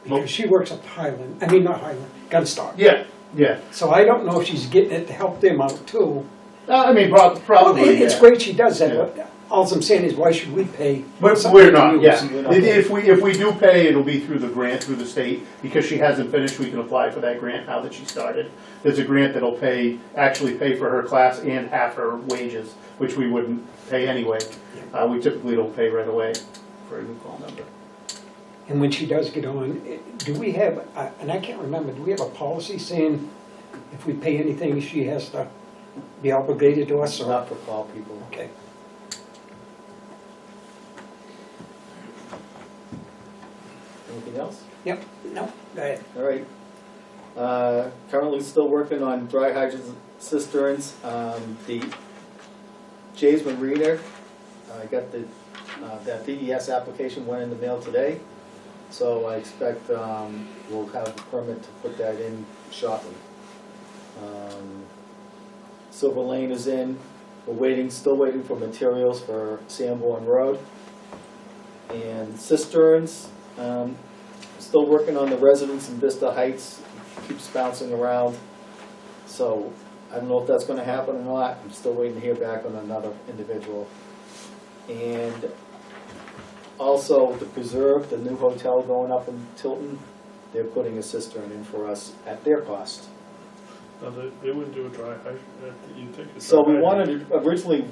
Speaker 1: Because she works at Highland, I mean, not Highland, Gunstock.
Speaker 7: Yeah, yeah.
Speaker 1: So I don't know if she's getting it to help them out too.
Speaker 7: I mean, probably.
Speaker 1: Well, it's
Speaker 7: yeah.
Speaker 1: great she does that,
Speaker 7: Yeah.
Speaker 1: but all I'm saying is, why should we pay?
Speaker 7: But
Speaker 1: something
Speaker 7: we're
Speaker 1: to
Speaker 7: not,
Speaker 1: use?
Speaker 7: yeah.
Speaker 2: We're not.
Speaker 7: If we do pay, it'll be through the grant, through the state, because she hasn't finished, we can apply for that grant now that she started. There's a grant that'll actually pay for her class and half her wages, which we wouldn't pay anyway. We typically don't pay right away for a new call number.
Speaker 1: And when she does get on, do we have, and I can't remember, do we have a policy saying if we pay anything, she has to be obligated to us, or?
Speaker 2: not for call people.
Speaker 1: Okay.
Speaker 2: Anything else?
Speaker 1: Yep, no, go ahead.
Speaker 2: All right. Currently still working on dry hydrant cisterns. The Jay's Marina, I got that DES application went in the mail today. So I expect we'll have a permit to put that in shortly. Silver Lane is in. We're still waiting for materials for Sanborn Road. And cisterns, still working on the residents in Vista Heights. Keeps bouncing around. So I don't know if that's going to happen or not. I'm still waiting to hear back on another individual. And also the Preserve, the new hotel going up in Tilton, they're putting a cistern in for us at their cost.
Speaker 4: No, they wouldn't do a dry hydrant, you'd think. a
Speaker 2: So
Speaker 4: dry
Speaker 2: we
Speaker 4: hydrant.
Speaker 2: wanted,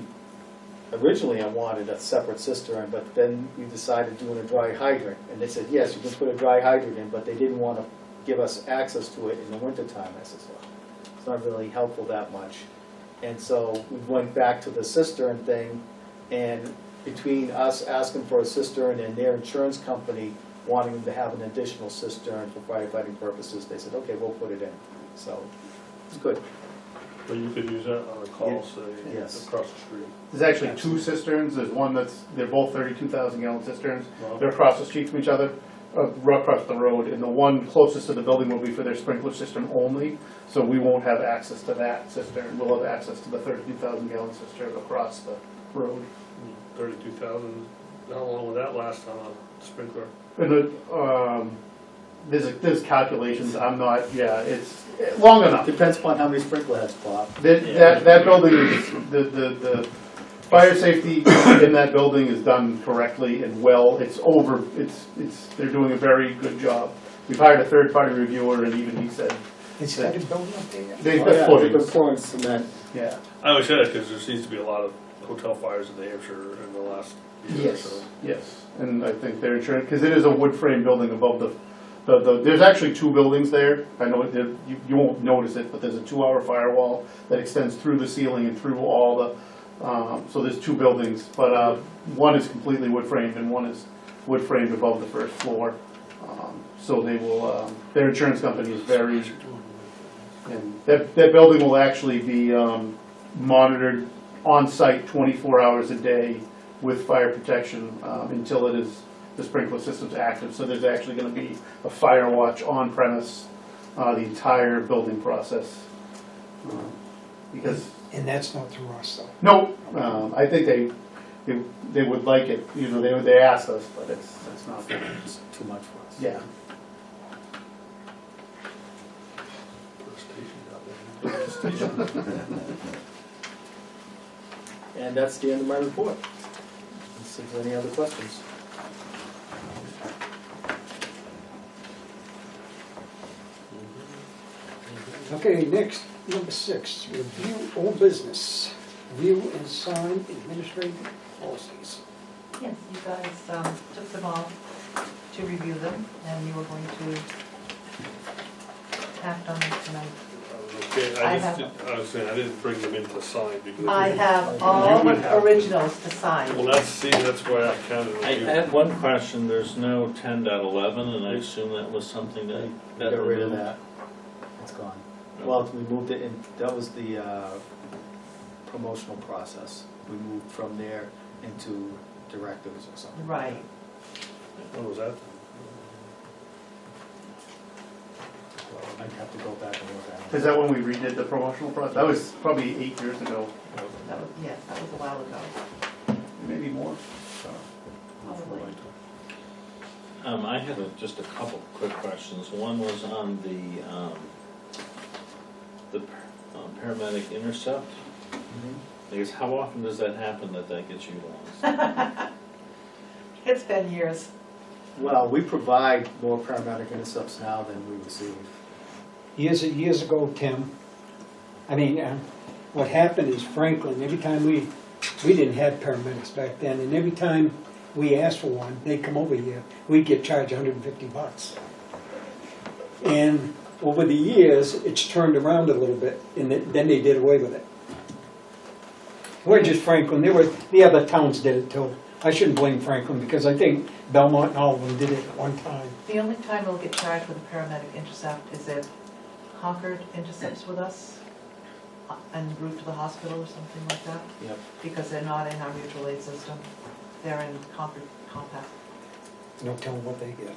Speaker 2: originally I wanted a separate cistern, but then we decided doing a dry hydrant. And they said, yes, you can put a dry hydrant in, but they didn't want to give us access to it in the wintertime. I said, well, it's not really helpful that much. And so we went back to the cistern thing, and between us asking for a cistern and their insurance company wanting them to have an additional cistern for firefighting purposes, they said, okay, we'll put it in. So it's good.
Speaker 4: But you could use that on a call, say,
Speaker 2: Yes.
Speaker 4: across the street.
Speaker 7: There's actually 2 cisterns. There's one they're both 32,000 gallon cisterns.
Speaker 4: Wow.
Speaker 7: They're across the street from each other, right across the road, and the one closest to the building will be for their sprinkler system only, so we won't have access to that cistern. We'll have access to the 32,000 gallon cistern across the road.
Speaker 4: 32,000, how long will that last on a sprinkler?
Speaker 7: And there's calculations, it's long enough.
Speaker 2: Depends upon how many sprinkler heads pop.
Speaker 7: That building is, the fire safety in that building is done correctly and well. They're doing a very good job. We've hired a third-party reviewer, and even he said,
Speaker 1: They started building up there yet?
Speaker 7: they've
Speaker 2: Oh, yeah,
Speaker 7: got
Speaker 2: they've been
Speaker 7: footings.
Speaker 2: pouring cement.
Speaker 7: Yeah.
Speaker 4: I always say that because there seems to be a lot of hotel fires in New Hampshire in the last year or so.
Speaker 7: Yes, and I think they're insured, because it is a wood frame building above there's actually 2 buildings there. I know you won't notice it, but there's a 2-hour firewall that extends through the ceiling and through all the, so there's 2 buildings, but one is completely wood framed and one is wood framed above the first floor. So they will, their insurance company is very, and that building will actually be monitored on-site 24 hours a day with fire protection until the sprinkler system's active. So there's actually going to be a fire watch on premise the entire building process Because,
Speaker 1: And that's not through us, though.
Speaker 7: no, I think they would like it, you know, they asked us, but it's not,
Speaker 2: It's too much for us.
Speaker 7: yeah.
Speaker 2: And that's the end of my report. Let's see if there's any other questions.
Speaker 1: Okay, next, number 6, review old business. Review and sign administrative policies.
Speaker 3: Yes, you guys took them all to review them, and you were going to act on them tonight.
Speaker 4: Okay,
Speaker 3: I
Speaker 4: I just,
Speaker 3: have-
Speaker 4: I was saying, I didn't bring them in to sign because.
Speaker 3: I have all
Speaker 4: You would have-
Speaker 3: originals to sign.
Speaker 4: Well, that's why I counted
Speaker 5: I
Speaker 4: on you.
Speaker 5: had one question, there's no 10.11, and I assume that was something that.
Speaker 2: We got rid of that. It's gone. Well, we moved it in, that was the promotional process. We moved from there into directives or something.
Speaker 3: Right.
Speaker 4: What was that?
Speaker 2: I'd have to go back and look at it.
Speaker 7: Is that when we redid the promotional process? That was probably 8 years ago,
Speaker 3: That was, yes, that was a while ago.
Speaker 7: maybe more.
Speaker 3: Probably.
Speaker 5: I had just a couple quick questions. One was on the paramedic intercept. I guess, how often does that happen that gets utilized?
Speaker 3: It's been years.
Speaker 2: Well, we provide more paramedic intercepts now than we receive.
Speaker 1: Years ago, Tim, I mean, what happened is Franklin, every time we didn't have paramedics back then, and every time we asked for one, they'd come over here, we'd get charged $150. And over the years, it's turned around a little bit, and then they did away with it. We're just Franklin, the other towns did it too. I shouldn't blame Franklin, because I think Belmont and all of them did it at one time.
Speaker 3: The only time we'll get charged with a paramedic intercept is if Concord intercepts with us en route to the hospital or something like that,
Speaker 2: Yep.
Speaker 3: because they're not in our mutual aid system. They're in Concord compact.
Speaker 1: No telling what they get.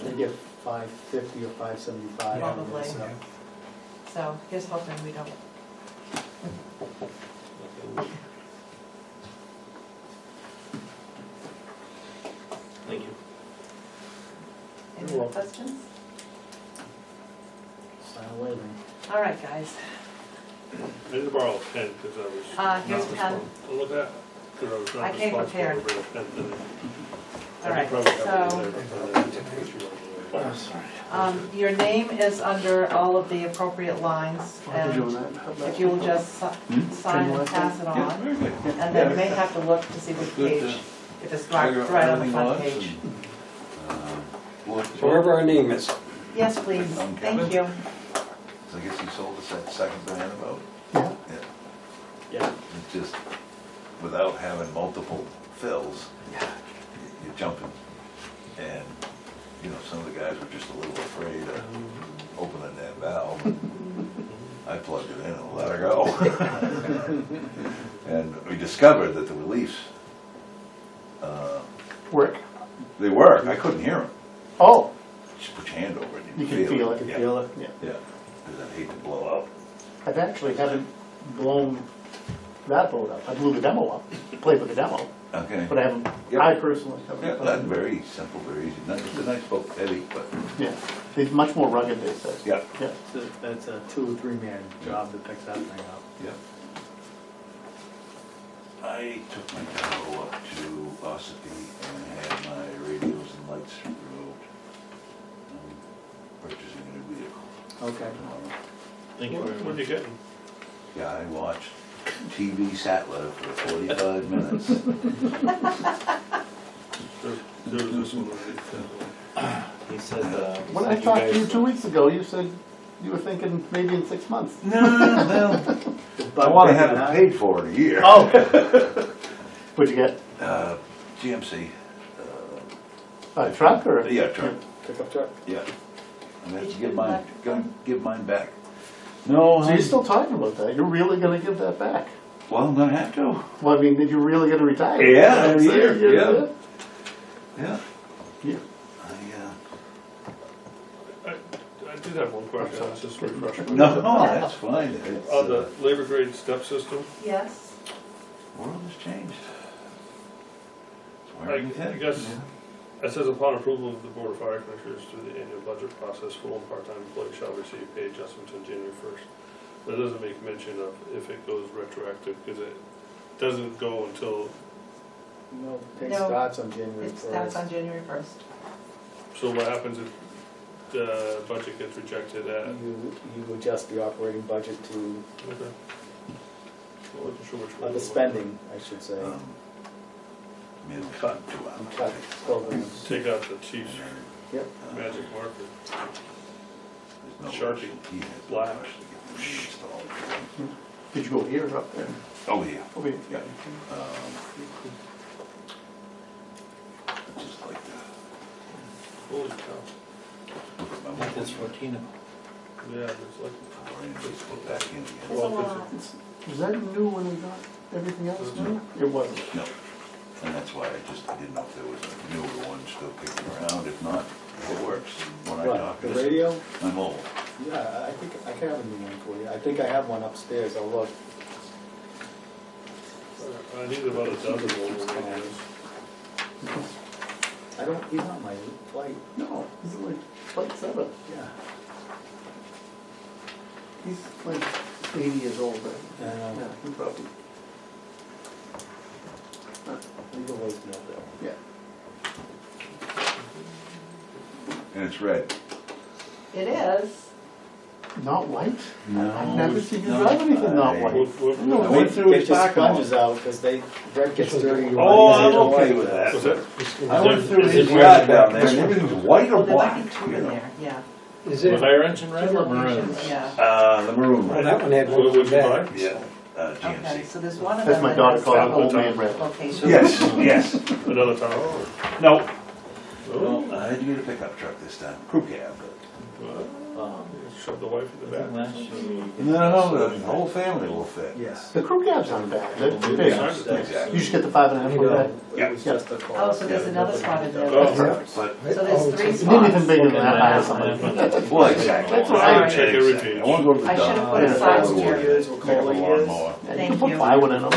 Speaker 2: They get $550 or $575.
Speaker 3: Probably.
Speaker 2: So,
Speaker 3: So here's hoping we don't.
Speaker 5: Thank you.
Speaker 3: Any
Speaker 2: You're
Speaker 3: more
Speaker 2: welcome.
Speaker 3: questions?
Speaker 2: sign away then.
Speaker 3: All right, guys.
Speaker 4: I didn't borrow a pen because I was.
Speaker 3: Here's
Speaker 4: not
Speaker 3: a pen.
Speaker 4: respons- Oh, look at that, because I was
Speaker 3: I
Speaker 4: not
Speaker 3: came
Speaker 4: responsible
Speaker 3: prepared.
Speaker 4: to bring a pen today.
Speaker 3: All
Speaker 4: I
Speaker 3: right,
Speaker 4: could probably have it
Speaker 3: so
Speaker 4: there, but I didn't take a picture of it.
Speaker 3: your name is under all of the appropriate lines,
Speaker 7: Are you doing
Speaker 3: and
Speaker 7: that?
Speaker 3: if you will just sign and pass it
Speaker 8: Yeah,
Speaker 3: on.
Speaker 8: very good.
Speaker 3: And then you may have to look to see which
Speaker 8: Good to
Speaker 3: page, if it's marked
Speaker 8: Figure out
Speaker 3: right on the
Speaker 8: everything
Speaker 3: front
Speaker 8: was
Speaker 3: page.
Speaker 1: Wherever our name is.
Speaker 3: Yes, please,
Speaker 8: I'm
Speaker 3: thank
Speaker 8: Kevin.
Speaker 3: you.
Speaker 8: So I guess he sold us that second brand about.
Speaker 7: Yeah.
Speaker 2: Yeah.
Speaker 8: It's just, without having multiple fills, you're jumping. And, you know, some of the guys were just a little afraid of opening that valve. I plugged it in and let her go. And we discovered that the reliefs,
Speaker 7: Work?
Speaker 8: they work. I couldn't hear them.
Speaker 7: Oh,
Speaker 8: Just put your hand over it.
Speaker 7: you can feel it.
Speaker 8: Yeah.
Speaker 2: Feel it?
Speaker 7: Yeah.
Speaker 8: Yeah, because I'd hate to blow out.
Speaker 7: I've actually haven't blown that boat up. I blew the demo up, played with the demo,
Speaker 8: Okay.
Speaker 7: but I haven't,
Speaker 8: Yep.
Speaker 7: I personally
Speaker 8: Yeah,
Speaker 7: haven't.
Speaker 8: that's very simple, very easy. It's a nice boat, heavy, but,
Speaker 7: Yeah, it's much more rugged, they say.
Speaker 8: yeah,
Speaker 7: Yeah.
Speaker 2: That's a 2 or 3 man job to pick that thing up.
Speaker 8: yeah. I took my tower up to Ossipee and had my radios and lights removed. I'm purchasing a new vehicle
Speaker 2: Okay.
Speaker 8: tomorrow.
Speaker 5: Thank you very
Speaker 4: What
Speaker 5: much.
Speaker 4: are you getting?
Speaker 8: Yeah, I watched TV Sattler for 45 minutes.
Speaker 4: There's this one right
Speaker 5: He said,
Speaker 7: When I talked to you 2 weeks ago, you said you were thinking maybe in 6 months.
Speaker 8: No, well, I want to have it paid for in a year.
Speaker 7: Oh. What'd you get?
Speaker 8: GMC,
Speaker 7: A truck or?
Speaker 8: yeah, truck,
Speaker 2: Pickup truck?
Speaker 8: yeah. I'm gonna have
Speaker 3: Did
Speaker 8: to
Speaker 3: you
Speaker 8: give
Speaker 3: get
Speaker 8: mine,
Speaker 3: that?
Speaker 8: gonna give mine back. No,
Speaker 7: So you're still talking about that? You're really gonna give that back?
Speaker 8: well, I'm gonna have to.
Speaker 7: Well, I mean, did you really gonna retire?
Speaker 8: Yeah,
Speaker 7: I'm saying,
Speaker 8: yeah,
Speaker 7: you're
Speaker 8: yeah.
Speaker 7: good.
Speaker 8: Yeah.
Speaker 7: Yeah.
Speaker 8: I,
Speaker 4: I did have one question, let's just refresh.
Speaker 8: No, that's fine. It's,
Speaker 4: On the labor grade step system,
Speaker 3: Yes,
Speaker 8: world has changed. It's
Speaker 4: I
Speaker 8: wearing thin.
Speaker 4: guess, it says upon approval of the Board of Fire Commissioners through the annual budget process, full and part-time employees shall receive pay adjustments on January 1st. But it doesn't make mention of if it goes retroactive, because it doesn't go until,
Speaker 2: No, pay
Speaker 3: No.
Speaker 2: starts on January
Speaker 3: it starts on
Speaker 2: 1st.
Speaker 3: January 1st.
Speaker 4: so what happens if the budget gets rejected at?
Speaker 2: You adjust the operating budget to,
Speaker 4: Okay. Well, I wasn't sure which one.
Speaker 2: the spending, I should say.
Speaker 8: I mean, cut 2
Speaker 2: You
Speaker 8: hours.
Speaker 2: cut programs.
Speaker 4: Take out the chief's
Speaker 2: Yep.
Speaker 4: magic marker.
Speaker 8: There's no
Speaker 4: Sharpie,
Speaker 8: rush. He has no
Speaker 4: black.
Speaker 8: rush to get this installed.
Speaker 7: Did you go here or up there?
Speaker 8: Oh, yeah.
Speaker 7: Over here, yeah.
Speaker 8: I just like to
Speaker 4: Holy cow.
Speaker 8: look at my
Speaker 5: I think that's
Speaker 8: mobile.
Speaker 5: 14 of them.
Speaker 4: Yeah, it's like,
Speaker 8: Brain just go back in again.
Speaker 3: It's a lot.
Speaker 7: Was that new when we got everything else new? It wasn't.
Speaker 8: No, and that's why I didn't know if there was a newer one still kicking around, if not, it works. When I
Speaker 2: What,
Speaker 8: talk,
Speaker 2: the
Speaker 8: it's
Speaker 2: radio?
Speaker 8: my mobile.
Speaker 2: Yeah, I think, I can have a new one for you. I think I have one upstairs, I'll look.
Speaker 4: I need about a dozen mobile radios.
Speaker 2: I don't, he's not my flight.
Speaker 7: No, this is like flight 7.
Speaker 2: Yeah.
Speaker 7: He's like 80 years old, right?
Speaker 2: Yeah.
Speaker 7: Yeah, he probably,
Speaker 2: Leave a voicemail there.
Speaker 7: yeah.
Speaker 8: And it's red.
Speaker 3: It is.
Speaker 7: Not white?
Speaker 8: No.
Speaker 7: I've never seen you drive anything not white. No,
Speaker 8: I
Speaker 7: I
Speaker 8: went through his
Speaker 2: Get your
Speaker 8: parking lot.
Speaker 2: sponges out, because red gets dirty. you
Speaker 8: Oh,
Speaker 2: wanna use
Speaker 8: I'm
Speaker 2: it
Speaker 8: okay
Speaker 2: white.
Speaker 8: with that.
Speaker 4: Was it?
Speaker 8: I went through
Speaker 5: Is
Speaker 8: his
Speaker 5: it
Speaker 8: yard
Speaker 5: red?
Speaker 8: down there, and everything's white or
Speaker 3: Well, there might
Speaker 8: black,
Speaker 3: be two
Speaker 8: you
Speaker 3: in
Speaker 8: know.
Speaker 3: there, yeah.
Speaker 1: Is
Speaker 5: The
Speaker 1: it?
Speaker 5: fire engine red
Speaker 3: Two
Speaker 5: or maroon?
Speaker 3: locations, yeah.
Speaker 8: The maroon
Speaker 1: Well,
Speaker 8: red.
Speaker 1: that one had
Speaker 4: What
Speaker 1: one
Speaker 4: would
Speaker 1: for
Speaker 4: you
Speaker 1: that.
Speaker 4: buy?
Speaker 8: Yeah,
Speaker 3: Okay,
Speaker 8: GMC.
Speaker 3: so there's one of them.
Speaker 7: That's my
Speaker 3: that
Speaker 7: daughter
Speaker 3: has
Speaker 7: called it
Speaker 3: several
Speaker 7: old man red.
Speaker 3: locations.
Speaker 8: Yes, yes.
Speaker 4: Another tower?
Speaker 8: No,
Speaker 4: Oh.
Speaker 8: I had to get a pickup truck this time, crew cab.
Speaker 4: Shove the wife in the back.
Speaker 5: Last year.
Speaker 8: No, the whole family will fit.
Speaker 2: Yes.
Speaker 7: The crew cabs aren't bad, they're big.
Speaker 8: Exactly.
Speaker 7: You just get the 5.5 foot bed.
Speaker 8: Yeah.
Speaker 2: It was just a call.
Speaker 3: Oh, so there's another spot in there.
Speaker 4: Oh.
Speaker 8: But,
Speaker 3: So there's 3
Speaker 7: You
Speaker 3: spots.
Speaker 7: need anything bigger than that, hire somebody.
Speaker 8: well, exactly.
Speaker 7: That's what
Speaker 4: I
Speaker 7: I
Speaker 4: would check every page.
Speaker 8: I wanna go to the
Speaker 3: I
Speaker 8: dump.
Speaker 3: should've put
Speaker 7: a
Speaker 8: Yeah.
Speaker 3: size
Speaker 8: Pick up
Speaker 3: here.
Speaker 8: a
Speaker 2: Years, we'll call it years.
Speaker 8: lawnmower.
Speaker 7: Yeah, you
Speaker 3: Thank
Speaker 7: can put
Speaker 3: you.
Speaker 7: plywood in them,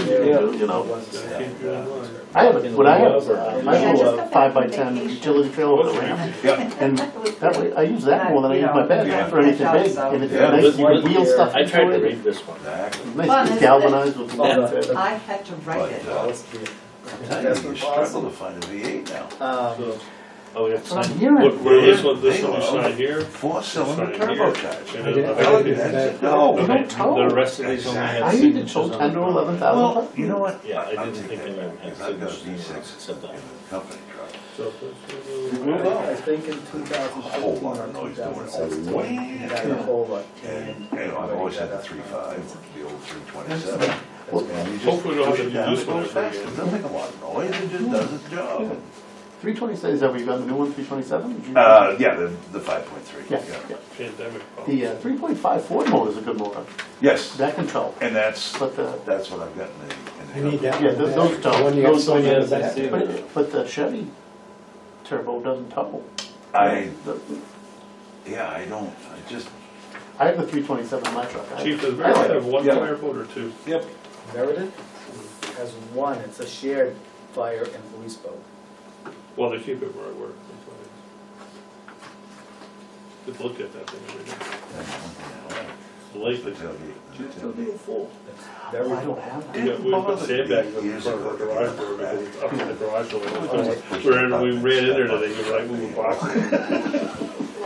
Speaker 7: you know.
Speaker 4: Gotta keep you in line.
Speaker 7: I have a, what I have, is, my
Speaker 3: Yeah, I just
Speaker 7: little
Speaker 3: got back from
Speaker 7: 5x10
Speaker 3: vacation.
Speaker 7: utility trailer with a ramp.
Speaker 8: Yeah.
Speaker 7: And that way, I use that more than I use my bed
Speaker 8: Yeah.
Speaker 7: for anything big. And it's
Speaker 8: Yeah.
Speaker 7: nice, you can wheel stuff
Speaker 5: I tried to
Speaker 7: into it.
Speaker 5: read this one.
Speaker 8: Exactly.
Speaker 7: Nice,
Speaker 3: Fun,
Speaker 7: it's
Speaker 3: isn't
Speaker 7: galvanized with long
Speaker 2: Yeah.
Speaker 7: bed.
Speaker 3: I had to write it.
Speaker 8: But,
Speaker 2: Let's do it.
Speaker 8: I tell you, you struggle to find a V8 now.
Speaker 4: So,
Speaker 5: Oh, we have to
Speaker 7: But I'm
Speaker 5: sign.
Speaker 7: hearing.
Speaker 4: where this one
Speaker 8: They
Speaker 4: you
Speaker 8: love
Speaker 4: sign here.
Speaker 8: 4-cylinder
Speaker 4: Sign here.
Speaker 8: turbocharged.
Speaker 4: And
Speaker 1: I didn't-
Speaker 4: then
Speaker 1: I
Speaker 4: the-
Speaker 1: didn't do that.
Speaker 8: No.
Speaker 7: They don't tow.
Speaker 5: The rest of these only had
Speaker 7: I need to
Speaker 5: signatures
Speaker 7: tow
Speaker 5: on
Speaker 7: 10 to
Speaker 5: them.
Speaker 7: 11,000.
Speaker 8: Well, you know what?
Speaker 5: Yeah, I
Speaker 8: I'll
Speaker 5: didn't
Speaker 8: take
Speaker 5: think
Speaker 8: that
Speaker 5: anyone
Speaker 8: back,
Speaker 5: had
Speaker 8: 'cause I've got a
Speaker 5: signatures on it,
Speaker 8: V6
Speaker 5: except that.
Speaker 8: in the company truck.
Speaker 4: So,
Speaker 2: I think in
Speaker 8: A
Speaker 2: 2015
Speaker 8: whole lot
Speaker 2: or
Speaker 8: of noise doing it.
Speaker 2: 2016.
Speaker 8: Oh,
Speaker 2: we had a whole lot.
Speaker 8: And, you know, I've always had the 3.5, the old 327.
Speaker 7: Well,
Speaker 8: And you just
Speaker 4: hopefully we don't have
Speaker 8: push
Speaker 4: to
Speaker 8: it
Speaker 4: do
Speaker 8: down,
Speaker 4: this
Speaker 8: it
Speaker 4: one
Speaker 8: goes
Speaker 4: ever
Speaker 8: faster.
Speaker 4: again.
Speaker 8: It doesn't make a lot of noise, it just does its job.
Speaker 7: 327, is that where you got the new one, 327?
Speaker 8: Yeah, the 5.3.
Speaker 7: Yeah, yeah.
Speaker 4: pandemic
Speaker 7: The
Speaker 4: problems.
Speaker 7: 3.5 Ford motor is a good motor.
Speaker 8: Yes,
Speaker 7: That can tow.
Speaker 8: and that's
Speaker 7: But the,
Speaker 8: what I've got in
Speaker 1: I
Speaker 8: the.
Speaker 1: need that
Speaker 7: Yeah,
Speaker 1: one
Speaker 7: those
Speaker 1: back.
Speaker 7: don't.
Speaker 1: The one you got
Speaker 7: Those
Speaker 1: signed
Speaker 5: don't.
Speaker 1: in the
Speaker 5: Yes, I see.
Speaker 1: back.
Speaker 7: but the Chevy turbo doesn't tow.
Speaker 8: I
Speaker 7: The-
Speaker 8: I don't, I just.
Speaker 7: I have the 327 in my truck.
Speaker 4: Chief, does
Speaker 7: I
Speaker 4: Meredith
Speaker 7: like it.
Speaker 4: have one
Speaker 8: Yeah.
Speaker 4: fireboat or two?
Speaker 8: Yep.
Speaker 2: Meredith has one, it's a shared fire and police boat.
Speaker 4: Well, they keep it where I work. Just look at that thing every day. Lately.
Speaker 2: It's very
Speaker 7: I don't have that.
Speaker 4: We put sandbags in the front of our garage door because it's up in the garage door. We ran in there today, you were like moving boxes.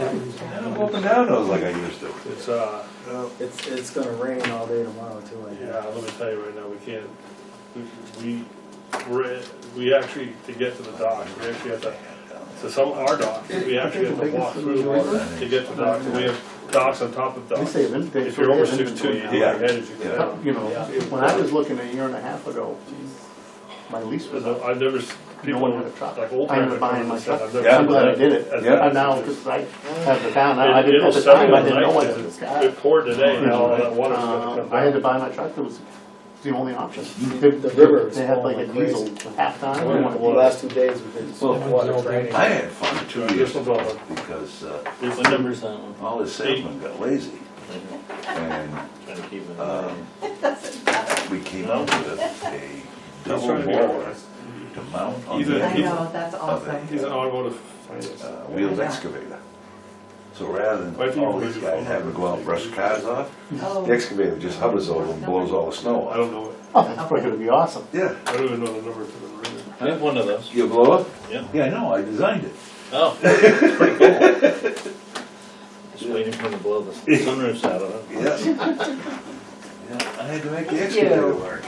Speaker 8: I don't go up and down those like I used to.
Speaker 4: It's,
Speaker 2: It's gonna rain all day tomorrow too, I think.
Speaker 4: yeah, let me tell you right now, we can't, we actually, to get to the dock, we actually have to, to some of our docks, we actually have to walk through the water to get to docks. We have docks on top of
Speaker 7: They
Speaker 4: docks.
Speaker 7: say they
Speaker 4: If you're over
Speaker 7: have
Speaker 4: 6'2", you
Speaker 7: inventory
Speaker 4: hit
Speaker 7: now.
Speaker 4: your head as you go down.
Speaker 7: You know, when I was looking a year and a half ago, my lease was up.
Speaker 4: I've never, people,
Speaker 7: one had a truck.
Speaker 4: like old
Speaker 7: I ended
Speaker 4: timers
Speaker 7: up buying my
Speaker 4: come and said,
Speaker 7: truck.
Speaker 4: I've never.
Speaker 8: Yeah.
Speaker 7: I'm glad I did it.
Speaker 4: As
Speaker 8: Yeah.
Speaker 7: And now, because I have the town, I didn't,
Speaker 4: It'll
Speaker 7: at the
Speaker 4: settle
Speaker 7: time, I
Speaker 4: at
Speaker 7: didn't know
Speaker 4: night,
Speaker 7: what
Speaker 4: 'cause
Speaker 7: it was.
Speaker 4: It poured today,
Speaker 7: You
Speaker 4: and all
Speaker 7: know,
Speaker 4: that water's gonna come
Speaker 7: I had to
Speaker 4: down.
Speaker 7: buy my truck, it was It's the only option.
Speaker 2: The river is
Speaker 7: They had like a
Speaker 2: flowing like
Speaker 7: diesel
Speaker 2: crazy.
Speaker 7: halftime.
Speaker 2: The last 2 days we've been
Speaker 8: Well,
Speaker 2: water training.
Speaker 8: I had fun 2 years ago because
Speaker 5: What number's that one?
Speaker 8: all the salesmen got lazy. And
Speaker 5: Trying to keep it.
Speaker 8: we came out with a double mower to mount on
Speaker 4: He's
Speaker 8: the
Speaker 4: a-
Speaker 3: I know, that's awesome.
Speaker 4: He's an automotive finance.
Speaker 8: wheeled
Speaker 3: Yeah.
Speaker 8: excavator. So rather
Speaker 4: Why
Speaker 8: than
Speaker 4: do you
Speaker 8: all
Speaker 4: believe
Speaker 8: these
Speaker 4: your
Speaker 8: guys
Speaker 4: phone
Speaker 8: having to
Speaker 4: number?
Speaker 8: go out and brush cars off,
Speaker 3: Oh,
Speaker 8: the excavator just hovers over and blows all the snow
Speaker 4: I
Speaker 8: off.
Speaker 4: don't know it.
Speaker 7: Oh, that's probably gonna be awesome.
Speaker 8: Yeah.
Speaker 4: I don't even know the number to the river.
Speaker 5: I have one of those.
Speaker 8: Your blower?
Speaker 5: Yeah.
Speaker 8: Yeah, I know, I designed it.
Speaker 5: Oh, it's pretty cool. Just waiting for him to blow the sunroofs out of it.
Speaker 8: Yeah. Yeah, I had to make the
Speaker 3: Thank
Speaker 8: excavator
Speaker 3: you.
Speaker 8: work.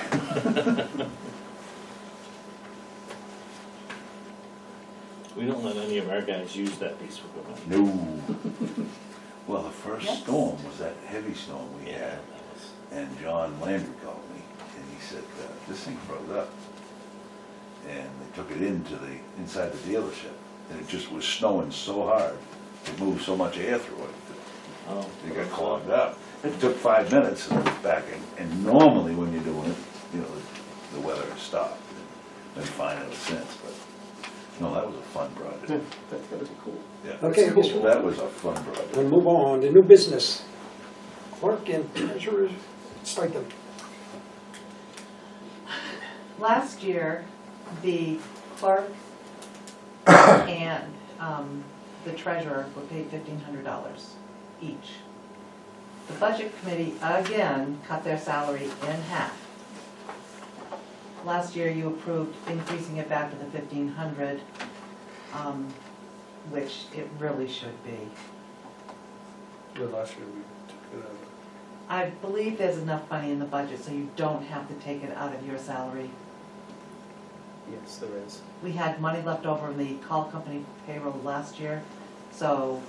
Speaker 5: We don't let any of our guys use that piece of equipment.
Speaker 8: No. Well, the first
Speaker 3: Yes.
Speaker 8: storm was that heavy storm we had,
Speaker 5: that was.
Speaker 8: and John Landry called me, and he said, this thing froze up. And they took it inside the dealership, and it just was snowing so hard, it moved so much air through it,
Speaker 5: Oh.
Speaker 8: that it got clogged up. It took 5 minutes, and it was back in, and normally when you're doing it, you know, the weather has stopped. Been fine ever since, but, no, that was a fun
Speaker 7: Yeah,
Speaker 8: project.
Speaker 7: that's gotta be cool.
Speaker 8: Yeah.
Speaker 1: Okay,
Speaker 8: That was a fun project.
Speaker 1: we'll move on to new business. Clerk and treasurer stipend.
Speaker 3: last year, the clerk and the treasurer were paid $1,500 each. The budget committee again cut their salary in half. Last year, you approved increasing it back to the 1,500, which it really should be.
Speaker 4: The last year we took it out.
Speaker 3: I believe there's enough money in the budget, so you don't have to take it out of your salary.
Speaker 2: Yes, there is.
Speaker 3: We had money left over in the call company payroll last year, so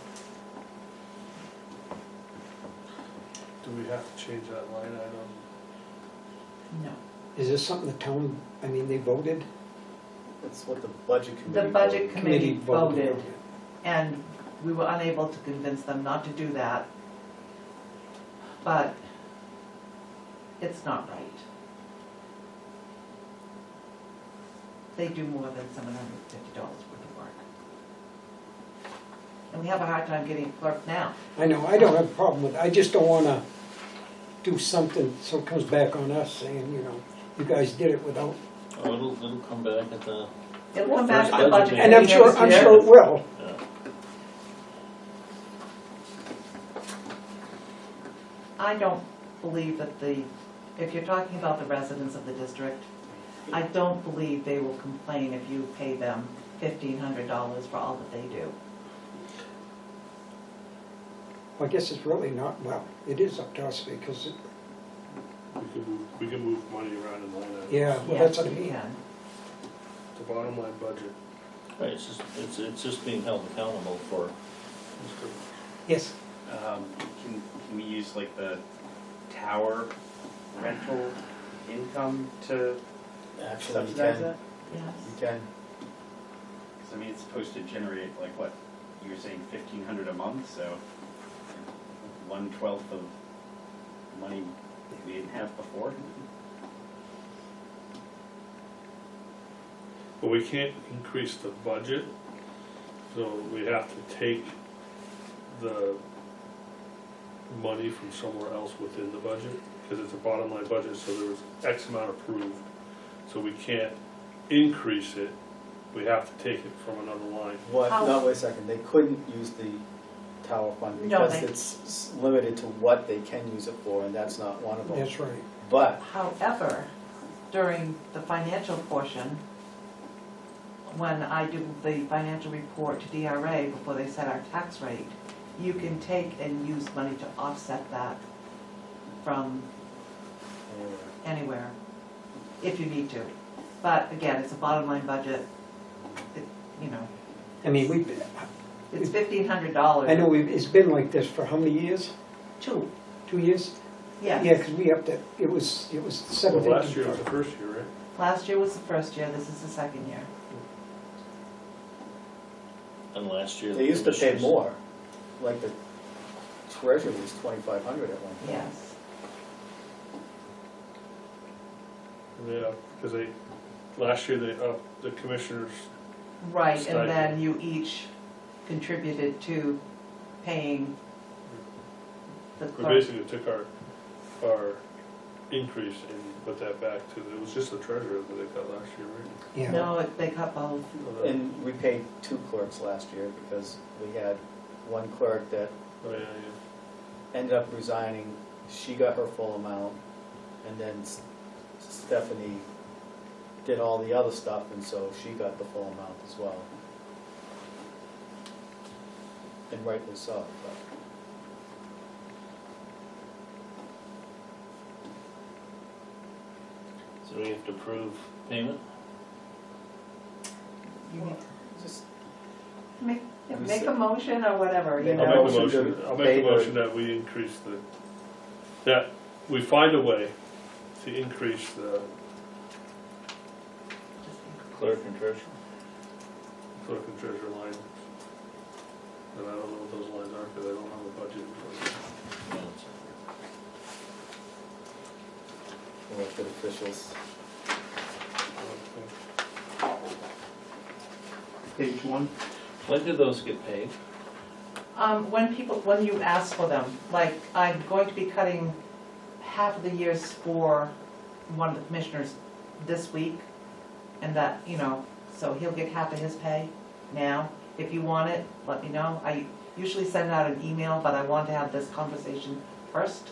Speaker 4: Do we have to change that line item?
Speaker 3: no.
Speaker 1: Is this something the town, I mean, they voted?
Speaker 2: That's what the budget committee.
Speaker 3: The budget
Speaker 2: voted.
Speaker 3: committee voted,
Speaker 1: on it.
Speaker 3: and we were unable to convince them not to do that. But it's not right. They do more than $750 worth of work. And we have a hard time getting a clerk now.
Speaker 1: I know, I don't have a problem with it, I just don't wanna do something so it comes back on us saying, you know, you guys did it without,
Speaker 5: Oh, it'll come back at the,
Speaker 3: It'll come back
Speaker 5: First
Speaker 3: to the budget
Speaker 5: budget
Speaker 1: and I'm
Speaker 3: committee
Speaker 1: sure,
Speaker 3: next
Speaker 1: I'm
Speaker 3: year.
Speaker 1: sure it will.
Speaker 5: yeah.
Speaker 3: I don't believe that if you're talking about the residents of the district, I don't believe they will complain if you pay them $1,500 for all that they do.
Speaker 1: I guess it's really not, well, it is up to us because,
Speaker 4: We can move money around in the line items.
Speaker 1: yeah, well, that's what I
Speaker 3: Yes, you
Speaker 1: mean.
Speaker 3: can.
Speaker 4: The bottom line budget.
Speaker 5: Right, it's just being held accountable for,
Speaker 4: is good.
Speaker 1: Yes,
Speaker 6: Can we use like the tower rental income to
Speaker 2: Actually, you
Speaker 6: subsidize
Speaker 2: can,
Speaker 6: that?
Speaker 3: Yes.
Speaker 2: you can.
Speaker 6: Because I mean, it's supposed to generate like what, you were saying 1,500 a month, so 1/12 of money we didn't have before.
Speaker 4: But we can't increase the budget, so we have to take the money from somewhere else within the budget, because it's a bottom line budget, so there was X amount approved. So we can't increase it, we have to take it from another line.
Speaker 2: What,
Speaker 3: How-
Speaker 2: no, wait a second, they couldn't use the tower fund
Speaker 3: No,
Speaker 2: because
Speaker 3: they-
Speaker 2: it's limited to what they can use it for, and that's not one of them.
Speaker 1: that's right.
Speaker 2: But,
Speaker 3: However, during the financial portion, when I do the financial report to DRA before they set our tax rate, you can take and use money to offset that from anywhere, if you need to. But again, it's a bottom line budget, it, you know,
Speaker 1: I mean,
Speaker 3: it's $1,500.
Speaker 1: I know it's been like this for how many years?
Speaker 3: 2,
Speaker 1: 2 years?
Speaker 3: yes.
Speaker 1: Yeah, because we upped it, it was
Speaker 4: well,
Speaker 1: $750.
Speaker 4: last year was the first year, right?
Speaker 3: Last year was the first year, this is the second year.
Speaker 5: and last year. the
Speaker 2: they used to pay
Speaker 5: commissioners-
Speaker 2: more, like the treasurer was 2,500 at one point.
Speaker 3: Yes.
Speaker 4: Yeah, because last year they upped the commissioners,
Speaker 3: Right,
Speaker 4: Stipend.
Speaker 3: and then you each contributed to paying the
Speaker 4: we
Speaker 3: clerk.
Speaker 4: basically took our increase and put that back to, it was just the treasurer that they cut last year, right?
Speaker 1: Yeah.
Speaker 3: No, they cut both.
Speaker 2: And we paid 2 clerks last year because we had one clerk that
Speaker 4: Oh, yeah, yeah.
Speaker 2: ended up resigning. She got her full amount, and then Stephanie did all the other stuff, and so she got the full amount as well. And rightly so, but.
Speaker 5: So we have to approve payment?
Speaker 3: You need
Speaker 2: Just
Speaker 3: to make a motion or whatever, you
Speaker 2: Make a
Speaker 3: know.
Speaker 4: I'll make
Speaker 2: pay
Speaker 4: a
Speaker 2: the-
Speaker 4: motion that we increase that we find a way to increase the
Speaker 5: Clerk and treasurer?
Speaker 4: clerk and treasurer line. And I don't know what those lines are, because I don't have a budget.
Speaker 2: elected officials.
Speaker 7: Page 1.
Speaker 5: When do those get paid?
Speaker 3: When you ask for them, like, I'm going to be cutting half of the years for one of the commissioners this week, and that, you know, so he'll get half of his pay now. If you want it, let me know. I usually send out an email, but I want to have this conversation first.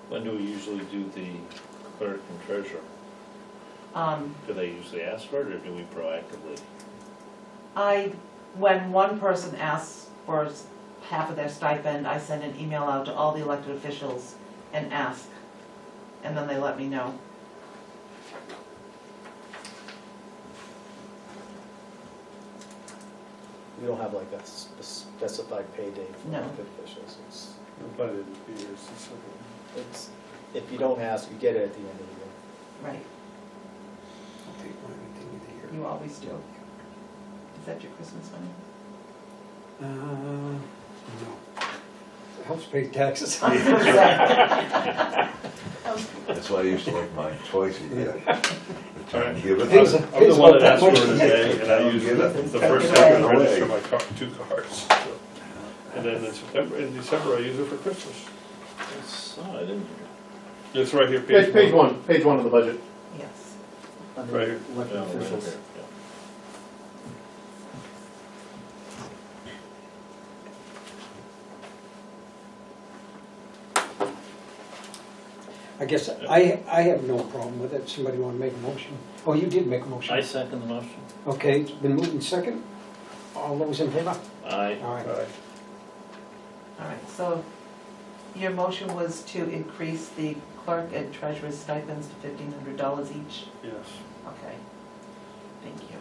Speaker 5: When do we usually do the clerk and treasurer? Do they usually ask for it, or do we proactively?
Speaker 3: When one person asks for half of their stipend, I send an email out to all the elected officials and ask, and then they let me know.
Speaker 2: We don't have like a specified pay date for
Speaker 3: No.
Speaker 2: elected officials.
Speaker 4: By the end of the year,
Speaker 2: It's, if you don't ask, you get it at the end of the year.
Speaker 3: Right,
Speaker 1: I'll take mine at the end of the year.
Speaker 3: you always do. Is that your Christmas money?
Speaker 1: No. It helps pay taxes.
Speaker 8: That's why I used to like mine twice a year. Return, give it.
Speaker 1: Pays-
Speaker 4: I'm the
Speaker 1: pays
Speaker 4: one
Speaker 1: about
Speaker 4: that asked for
Speaker 1: much
Speaker 4: it
Speaker 1: to
Speaker 4: today,
Speaker 1: get.
Speaker 4: and I used
Speaker 8: Give it.
Speaker 4: the first
Speaker 8: Give
Speaker 4: time
Speaker 8: it
Speaker 4: to
Speaker 8: away.
Speaker 4: register my two cars. So. And then in December I use it for Christmas.
Speaker 5: So I didn't.
Speaker 4: It's right here,
Speaker 7: Page 1, page 1 of the budget.
Speaker 3: Yes.
Speaker 2: Under
Speaker 4: Right here.
Speaker 2: elected
Speaker 5: No, right
Speaker 2: officials.
Speaker 5: here, yeah.
Speaker 1: I guess I have no problem with it. Somebody want to make a motion? Oh, you did make a motion.
Speaker 5: I second the motion.
Speaker 1: Okay, it's been moved and second. All those in favor?
Speaker 5: Aye.
Speaker 1: All right.
Speaker 4: Aye.
Speaker 3: All right, so your motion was to increase the clerk and treasurer's stipends to $1,500 each?
Speaker 4: Yes.
Speaker 3: Okay, thank you.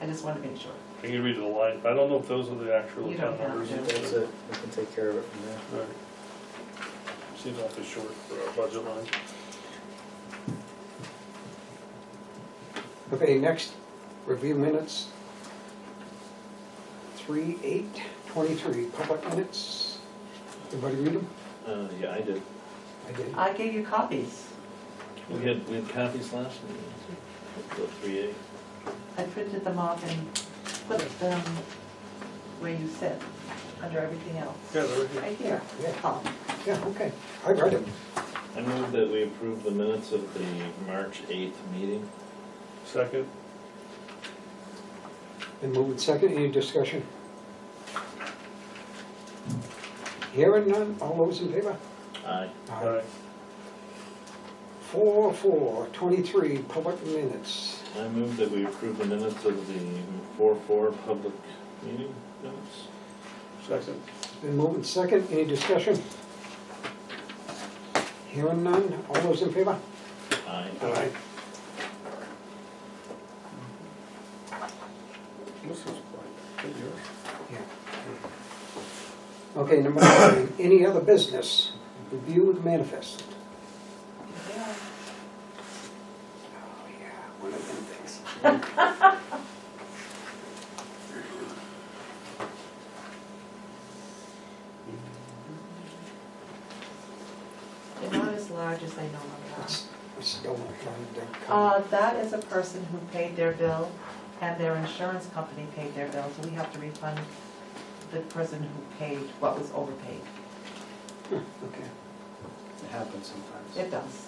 Speaker 3: I just wanted to make sure.
Speaker 4: I can read the line. I don't know if those are the actual
Speaker 3: You don't
Speaker 4: account
Speaker 3: have
Speaker 4: numbers.
Speaker 3: to.
Speaker 2: That's it, we can take care of it from there.
Speaker 4: Right. Seems awfully short for our budget line.
Speaker 1: Okay, next, review minutes. 3/8/23, public minutes. Everybody read them?
Speaker 5: Yeah, I did.
Speaker 1: I did.
Speaker 3: I gave you copies.
Speaker 5: We had copies last meeting. The 3A.
Speaker 3: I printed them off and put them where you sit, under everything else.
Speaker 4: Yeah, they're right here.
Speaker 3: Right here.
Speaker 1: Yeah.
Speaker 3: Oh,
Speaker 1: Yeah, okay. I read it.
Speaker 5: I move that we approve the minutes of the March 8th meeting.
Speaker 4: Second.
Speaker 1: Been moved and second. Any discussion? Hearing none. All those in favor?
Speaker 5: Aye.
Speaker 4: Aye.
Speaker 1: 4/4/23, public minutes.
Speaker 5: I move that we approve the minutes of the 4/4 public meeting minutes.
Speaker 4: Second.
Speaker 1: Been moved and second. Any discussion? Hearing none. All those in favor?
Speaker 5: Aye.
Speaker 1: Aye.
Speaker 4: This is like, is yours?
Speaker 1: Yeah. Okay, number 9, any other business? Review the manifest.
Speaker 3: yeah.
Speaker 1: Oh, yeah, one of them things.
Speaker 3: They're not as large as they normally are.
Speaker 1: It's still not trying to come.
Speaker 3: is a person who paid their bill and their insurance company paid their bill, so we have to refund the person who paid what was overpaid.
Speaker 1: Okay,
Speaker 2: It happens sometimes.
Speaker 3: It does,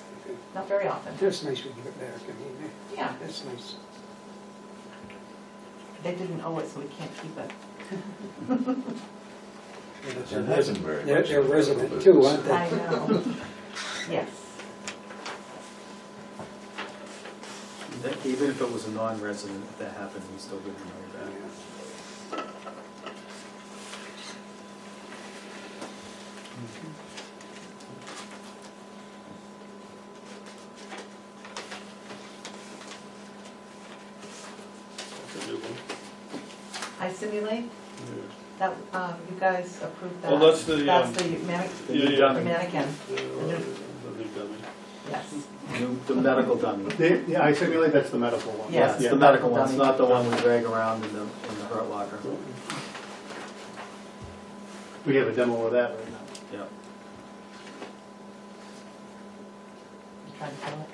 Speaker 3: not very often.
Speaker 1: that's nice we give it back, I mean,
Speaker 3: Yeah,
Speaker 1: that's nice.
Speaker 3: they didn't owe it, so we can't keep it.
Speaker 8: It hasn't very
Speaker 1: They're
Speaker 8: much.
Speaker 1: they're
Speaker 8: of a
Speaker 1: resident
Speaker 8: business.
Speaker 1: too, aren't they?
Speaker 3: I know. Yes.
Speaker 2: Even if it was a non-resident, if that happened, we still give them money back.
Speaker 4: That's a new one.
Speaker 3: I simulate, that, you guys approved that.
Speaker 4: Oh, that's the,
Speaker 3: That's the mannequin,
Speaker 4: Yeah,
Speaker 3: the mannequin,
Speaker 4: The new dummy.
Speaker 3: yes.
Speaker 2: The medical dummy.
Speaker 7: Yeah, I simulate that's the medical one.
Speaker 3: Yeah.
Speaker 2: It's the medical one, it's not the one we drag around in the hurt locker.
Speaker 7: We have a demo of that right now.
Speaker 2: Yeah.
Speaker 3: Trying to tell it.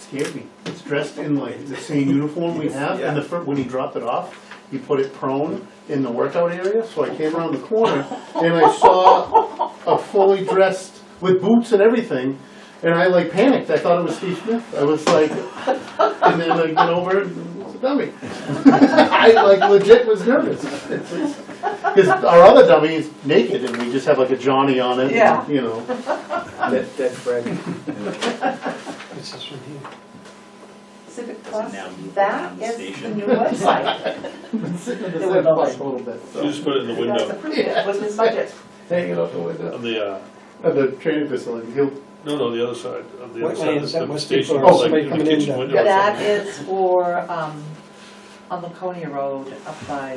Speaker 7: Scared me. It's dressed in like the same uniform we have, and when he dropped it off, he put it prone in the workout area, so I came around the corner, and I saw a fully dressed, with boots and everything, and I like panicked, I thought it was Steve Smith, I was like, and then I get over, and it's a dummy. I like legit was nervous. Because our other dummy is naked, and we just have like a Johnny on it,
Speaker 3: Yeah.
Speaker 7: and, you know.
Speaker 2: Dead Fred.
Speaker 1: What's this one here?
Speaker 3: Civic
Speaker 6: Does it
Speaker 3: Plus,
Speaker 6: now move
Speaker 3: that
Speaker 6: around the
Speaker 3: is the
Speaker 6: station?
Speaker 3: new website.
Speaker 7: Been sitting in the
Speaker 3: It
Speaker 7: same
Speaker 3: would
Speaker 7: place
Speaker 3: like-
Speaker 7: a little bit,
Speaker 4: You
Speaker 7: so.
Speaker 4: just put it in the
Speaker 3: You guys
Speaker 4: window
Speaker 3: approved it with his budget.
Speaker 7: Hanging out the window.
Speaker 4: of the,
Speaker 7: Of the training facility, he'll,
Speaker 4: no, the other side, of the other side.
Speaker 1: Wetlands, that
Speaker 4: the
Speaker 1: must be
Speaker 4: station,
Speaker 1: for
Speaker 4: like,
Speaker 1: somebody
Speaker 4: in the
Speaker 1: coming in
Speaker 4: kitchen
Speaker 1: to-
Speaker 4: window or
Speaker 3: That
Speaker 4: something.
Speaker 3: is for, on Laconia Road, up by,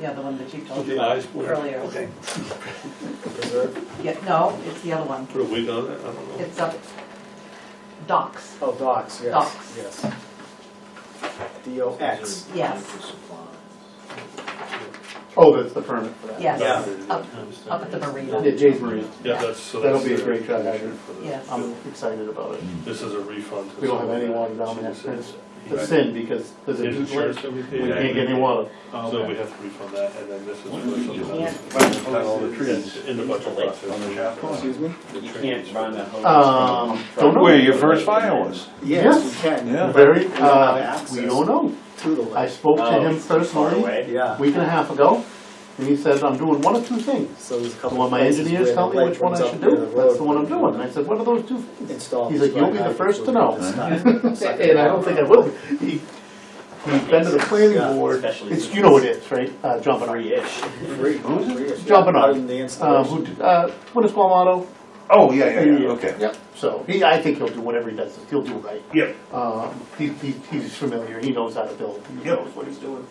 Speaker 3: yeah, the one that you told
Speaker 4: With
Speaker 3: me
Speaker 4: the
Speaker 3: about
Speaker 4: eyes blurred.
Speaker 3: earlier.
Speaker 1: Okay.
Speaker 2: Reserve?
Speaker 3: Yeah, no, it's the other one.
Speaker 4: Put a wig on it, I don't know.
Speaker 3: It's up, docks,
Speaker 2: Oh, docs, yes,
Speaker 3: Docs.
Speaker 2: yes. D-O-X.
Speaker 3: yes,
Speaker 7: oh, that's the permit for that.
Speaker 3: yes,
Speaker 2: Yeah.
Speaker 3: up at the marina,
Speaker 7: Yeah, Jay's Marina.
Speaker 4: Yeah, that's, so
Speaker 7: That'll
Speaker 4: that's
Speaker 7: be a
Speaker 4: the
Speaker 7: great shot,
Speaker 4: commission
Speaker 7: Adrian.
Speaker 4: for the-
Speaker 3: yes.
Speaker 7: I'm excited about it.
Speaker 4: This is a refund. to
Speaker 7: We don't have
Speaker 4: someone
Speaker 7: any
Speaker 4: that
Speaker 7: water down there.
Speaker 4: she says
Speaker 7: It's
Speaker 4: he-
Speaker 7: a sin because there's a
Speaker 4: His
Speaker 7: new
Speaker 4: insurance
Speaker 7: lake.
Speaker 4: that we
Speaker 7: We
Speaker 4: paid,
Speaker 7: can't get any water.
Speaker 4: so we have to refund that, and then this is
Speaker 8: When
Speaker 4: for
Speaker 8: did you
Speaker 4: something
Speaker 8: cut all the trees
Speaker 4: in the budget process.
Speaker 8: on the shaft line?
Speaker 6: Excuse me?
Speaker 4: The
Speaker 6: You
Speaker 4: trees.
Speaker 6: can't run a hose.
Speaker 7: Don't know.
Speaker 8: Where your first fire was?
Speaker 2: Yes, you can.
Speaker 8: Yeah.
Speaker 7: Very,
Speaker 2: You don't have access
Speaker 7: we don't know.
Speaker 2: To the
Speaker 7: I
Speaker 2: lake.
Speaker 7: spoke to him
Speaker 6: Far
Speaker 7: personally
Speaker 6: away.
Speaker 2: Yeah.
Speaker 7: a week and a half ago, and he said, I'm doing one of two things.
Speaker 2: So there's a
Speaker 7: The
Speaker 2: couple
Speaker 7: one
Speaker 2: of
Speaker 7: my
Speaker 2: places
Speaker 7: engineers
Speaker 2: where
Speaker 7: tell
Speaker 2: the
Speaker 7: me
Speaker 2: lake
Speaker 7: which one I
Speaker 2: runs
Speaker 7: should
Speaker 2: up near
Speaker 7: do.
Speaker 2: the
Speaker 7: That's
Speaker 2: road
Speaker 7: the one I'm
Speaker 2: where
Speaker 7: doing.
Speaker 2: you
Speaker 7: And I said, what are those two things?
Speaker 2: install
Speaker 7: He's
Speaker 2: the
Speaker 7: like, you'll be
Speaker 2: spray
Speaker 7: the first to
Speaker 2: hydrant
Speaker 7: know.
Speaker 2: so
Speaker 7: And I don't think I will be. He's been to the planning
Speaker 2: Yeah,
Speaker 7: board,
Speaker 6: especially
Speaker 7: it's,
Speaker 6: since
Speaker 7: you know what it is, right? Jumping on.
Speaker 6: Free-ish.
Speaker 2: Free. Free.
Speaker 7: Jumping
Speaker 2: Other
Speaker 7: on.
Speaker 2: than the installation.
Speaker 7: What is Quamato?
Speaker 8: Oh, yeah, okay.
Speaker 7: Yep, so, I think he'll do whatever he does, he'll do right.
Speaker 8: Yep.
Speaker 7: He's familiar, he knows how to build, he
Speaker 8: Yep.
Speaker 7: knows what he's doing.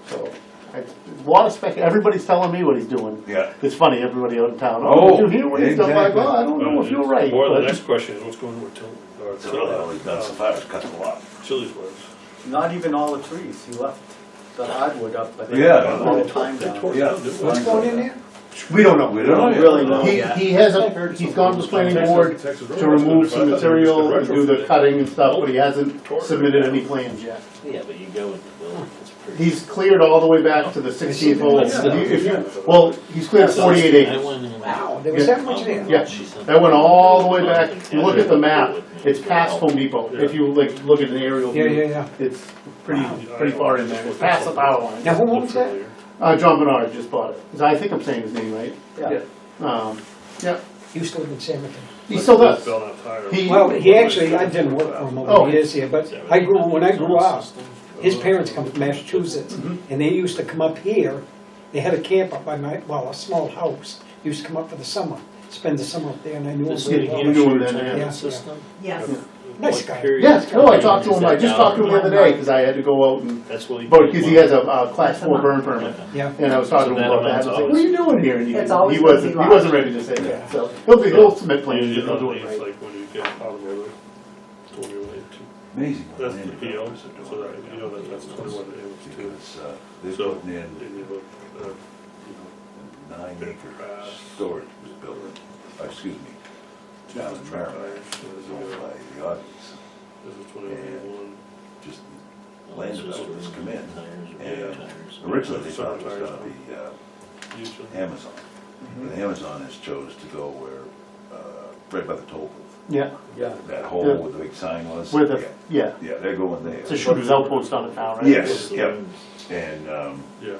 Speaker 7: So, a lot of everybody's telling me what he's doing.
Speaker 8: Yeah.
Speaker 7: It's funny, everybody out in town,
Speaker 8: Oh,
Speaker 7: did you hear what he's done? Like,
Speaker 8: exactly.
Speaker 7: well, I don't know if you're right.
Speaker 4: Or the
Speaker 7: but-
Speaker 4: next question is, what's going on with Tilton, or
Speaker 8: So, he's done so far, he's cut a lot.
Speaker 4: Chili's was.
Speaker 2: Not even all the trees. He left the hardwood up, but they
Speaker 8: Yeah.
Speaker 2: all the time down.
Speaker 8: Yeah.
Speaker 1: What's going in there?
Speaker 7: We don't know.
Speaker 8: We don't know yet.
Speaker 2: Really know
Speaker 7: He,
Speaker 2: yet.
Speaker 7: he hasn't, he's gone to the planning board to remove some material and do the cutting and stuff, but he hasn't submitted any plans yet.
Speaker 5: Yeah, but you go with the building, it's pretty.
Speaker 7: He's cleared all the way back to the 16th hole. Well, he's cleared 48
Speaker 5: I
Speaker 7: acres.
Speaker 5: went in.
Speaker 1: Wow, there was that much there?
Speaker 7: Yeah, that went all the way back. You look at the map, it's past Home Depot. If you like, look at an aerial
Speaker 1: Yeah,
Speaker 7: view,
Speaker 1: yeah.
Speaker 7: it's pretty far in there. It's past the power line.
Speaker 1: Now, who owns that?
Speaker 7: John Bernard just bought it. I think I'm saying his name right.
Speaker 2: Yeah.
Speaker 7: Yeah,
Speaker 1: Used to live in Samerton.
Speaker 7: he still does.
Speaker 4: Fell out tired.
Speaker 7: He-
Speaker 1: Well, he actually, I didn't work for him
Speaker 7: Oh.
Speaker 1: over the years here, but when I grew up, his parents come from Massachusetts, and they used to come up here. They had a camp up by a small house. Used to come up for the summer, spend the summer up there, and I knew him
Speaker 5: This
Speaker 1: very
Speaker 5: New
Speaker 1: well.
Speaker 7: You knew him
Speaker 5: Hampshire
Speaker 7: then,
Speaker 5: transit
Speaker 1: yeah.
Speaker 5: system?
Speaker 3: Yes,
Speaker 1: Nice
Speaker 5: What
Speaker 1: guy.
Speaker 5: period
Speaker 7: Yes,
Speaker 5: of
Speaker 7: no, I
Speaker 5: time
Speaker 7: talked to
Speaker 5: is
Speaker 7: him,
Speaker 5: that
Speaker 7: I just
Speaker 5: now?
Speaker 7: talked to him the other day, because I had to go out and,
Speaker 5: That's what he.
Speaker 7: because he has a class 4 burn permit.
Speaker 1: Yeah.
Speaker 7: And I was talking to him about that, I was like, what are you doing here? And
Speaker 3: It's always
Speaker 7: he
Speaker 3: gonna
Speaker 7: wasn't,
Speaker 3: be
Speaker 7: he wasn't ready to say that, so he'll submit plans,
Speaker 4: You
Speaker 7: and he'll do it
Speaker 4: it's
Speaker 7: right.
Speaker 4: like when you get automotive, 2182.
Speaker 8: Amazing.
Speaker 4: That's the PO, so that, you know, that's 21 ambulance too.
Speaker 8: Because, they're
Speaker 4: So,
Speaker 8: putting in
Speaker 4: and you look, you
Speaker 8: 9-acre storage was built, excuse me, down in Merrimack, it was owned by the Aussies.
Speaker 4: This is 21.
Speaker 8: just land developers come in. And
Speaker 5: Tires.
Speaker 8: originally they thought it was gonna be
Speaker 4: Usually.
Speaker 8: Amazon.
Speaker 2: Mm-hmm.
Speaker 8: But Amazon has chose to go where, right by the toll booth.
Speaker 7: Yeah,
Speaker 2: Yeah.
Speaker 8: That hole where the big sign was.
Speaker 7: where the, yeah,
Speaker 8: Yeah, they're going there.
Speaker 7: it's a shooter's outpost on the town, right?
Speaker 8: Yes, yep. And,
Speaker 4: Yeah.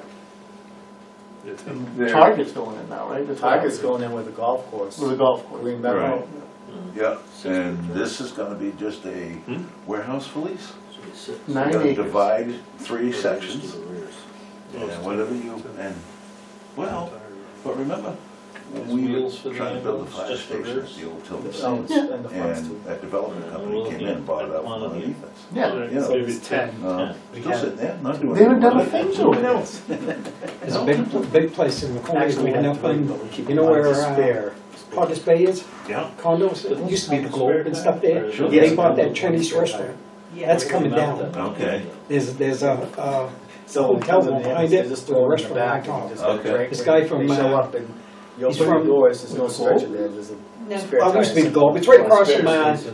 Speaker 4: It's
Speaker 7: And Target's going in now, right? That's what
Speaker 2: Target's
Speaker 7: happened.
Speaker 2: going in with the golf course.
Speaker 7: With the golf course.
Speaker 2: Green Meadow.
Speaker 8: Right. yeah, and this is gonna be just a warehouse for lease.
Speaker 7: 9
Speaker 8: You're gonna
Speaker 7: acres.
Speaker 8: divide 3 sections, and whatever you, and, well, but remember, when we were
Speaker 5: Wheels for the
Speaker 8: trying to build the
Speaker 5: ambulance,
Speaker 8: fire
Speaker 5: just the
Speaker 8: station,
Speaker 5: rears?
Speaker 8: the old Tilton
Speaker 2: Oh,
Speaker 8: Saints,
Speaker 2: and the fronts
Speaker 8: and
Speaker 2: too.
Speaker 8: that development company came in and bought it out from underneath us.
Speaker 7: Yeah,
Speaker 8: You know,
Speaker 2: So there's 10.
Speaker 8: Still sitting there, not doing.
Speaker 7: they haven't done a
Speaker 8: anything.
Speaker 7: thing to it.
Speaker 1: There's a big place in the corner,
Speaker 2: Actually,
Speaker 1: we
Speaker 2: we
Speaker 1: had
Speaker 2: have
Speaker 1: up
Speaker 2: three,
Speaker 1: on,
Speaker 2: but we keep
Speaker 1: you know
Speaker 2: one
Speaker 1: where,
Speaker 2: to spare.
Speaker 1: Potter's Bay is,
Speaker 8: Yeah,
Speaker 1: condos, it used to be the Globe and stuff there.
Speaker 5: Sure.
Speaker 1: They bought that Chinese restaurant,
Speaker 3: Yeah.
Speaker 1: that's coming down.
Speaker 8: okay,
Speaker 1: There's a
Speaker 2: So
Speaker 1: hotel
Speaker 2: comes in
Speaker 1: behind
Speaker 2: they
Speaker 1: it
Speaker 2: just
Speaker 1: with
Speaker 2: throw
Speaker 1: a
Speaker 2: it in the
Speaker 1: restaurant on
Speaker 2: back
Speaker 1: top.
Speaker 2: and just
Speaker 8: Okay.
Speaker 2: break-
Speaker 1: This guy from,
Speaker 2: They show up and you
Speaker 1: he's
Speaker 2: open the
Speaker 1: from-
Speaker 2: doors, there's no
Speaker 7: With the
Speaker 2: stretcher
Speaker 7: Globe?
Speaker 2: there, there's a
Speaker 3: No.
Speaker 2: spare
Speaker 1: well, it used to be the
Speaker 2: tire.
Speaker 1: Globe, it's right across
Speaker 5: Spare
Speaker 1: from,
Speaker 5: space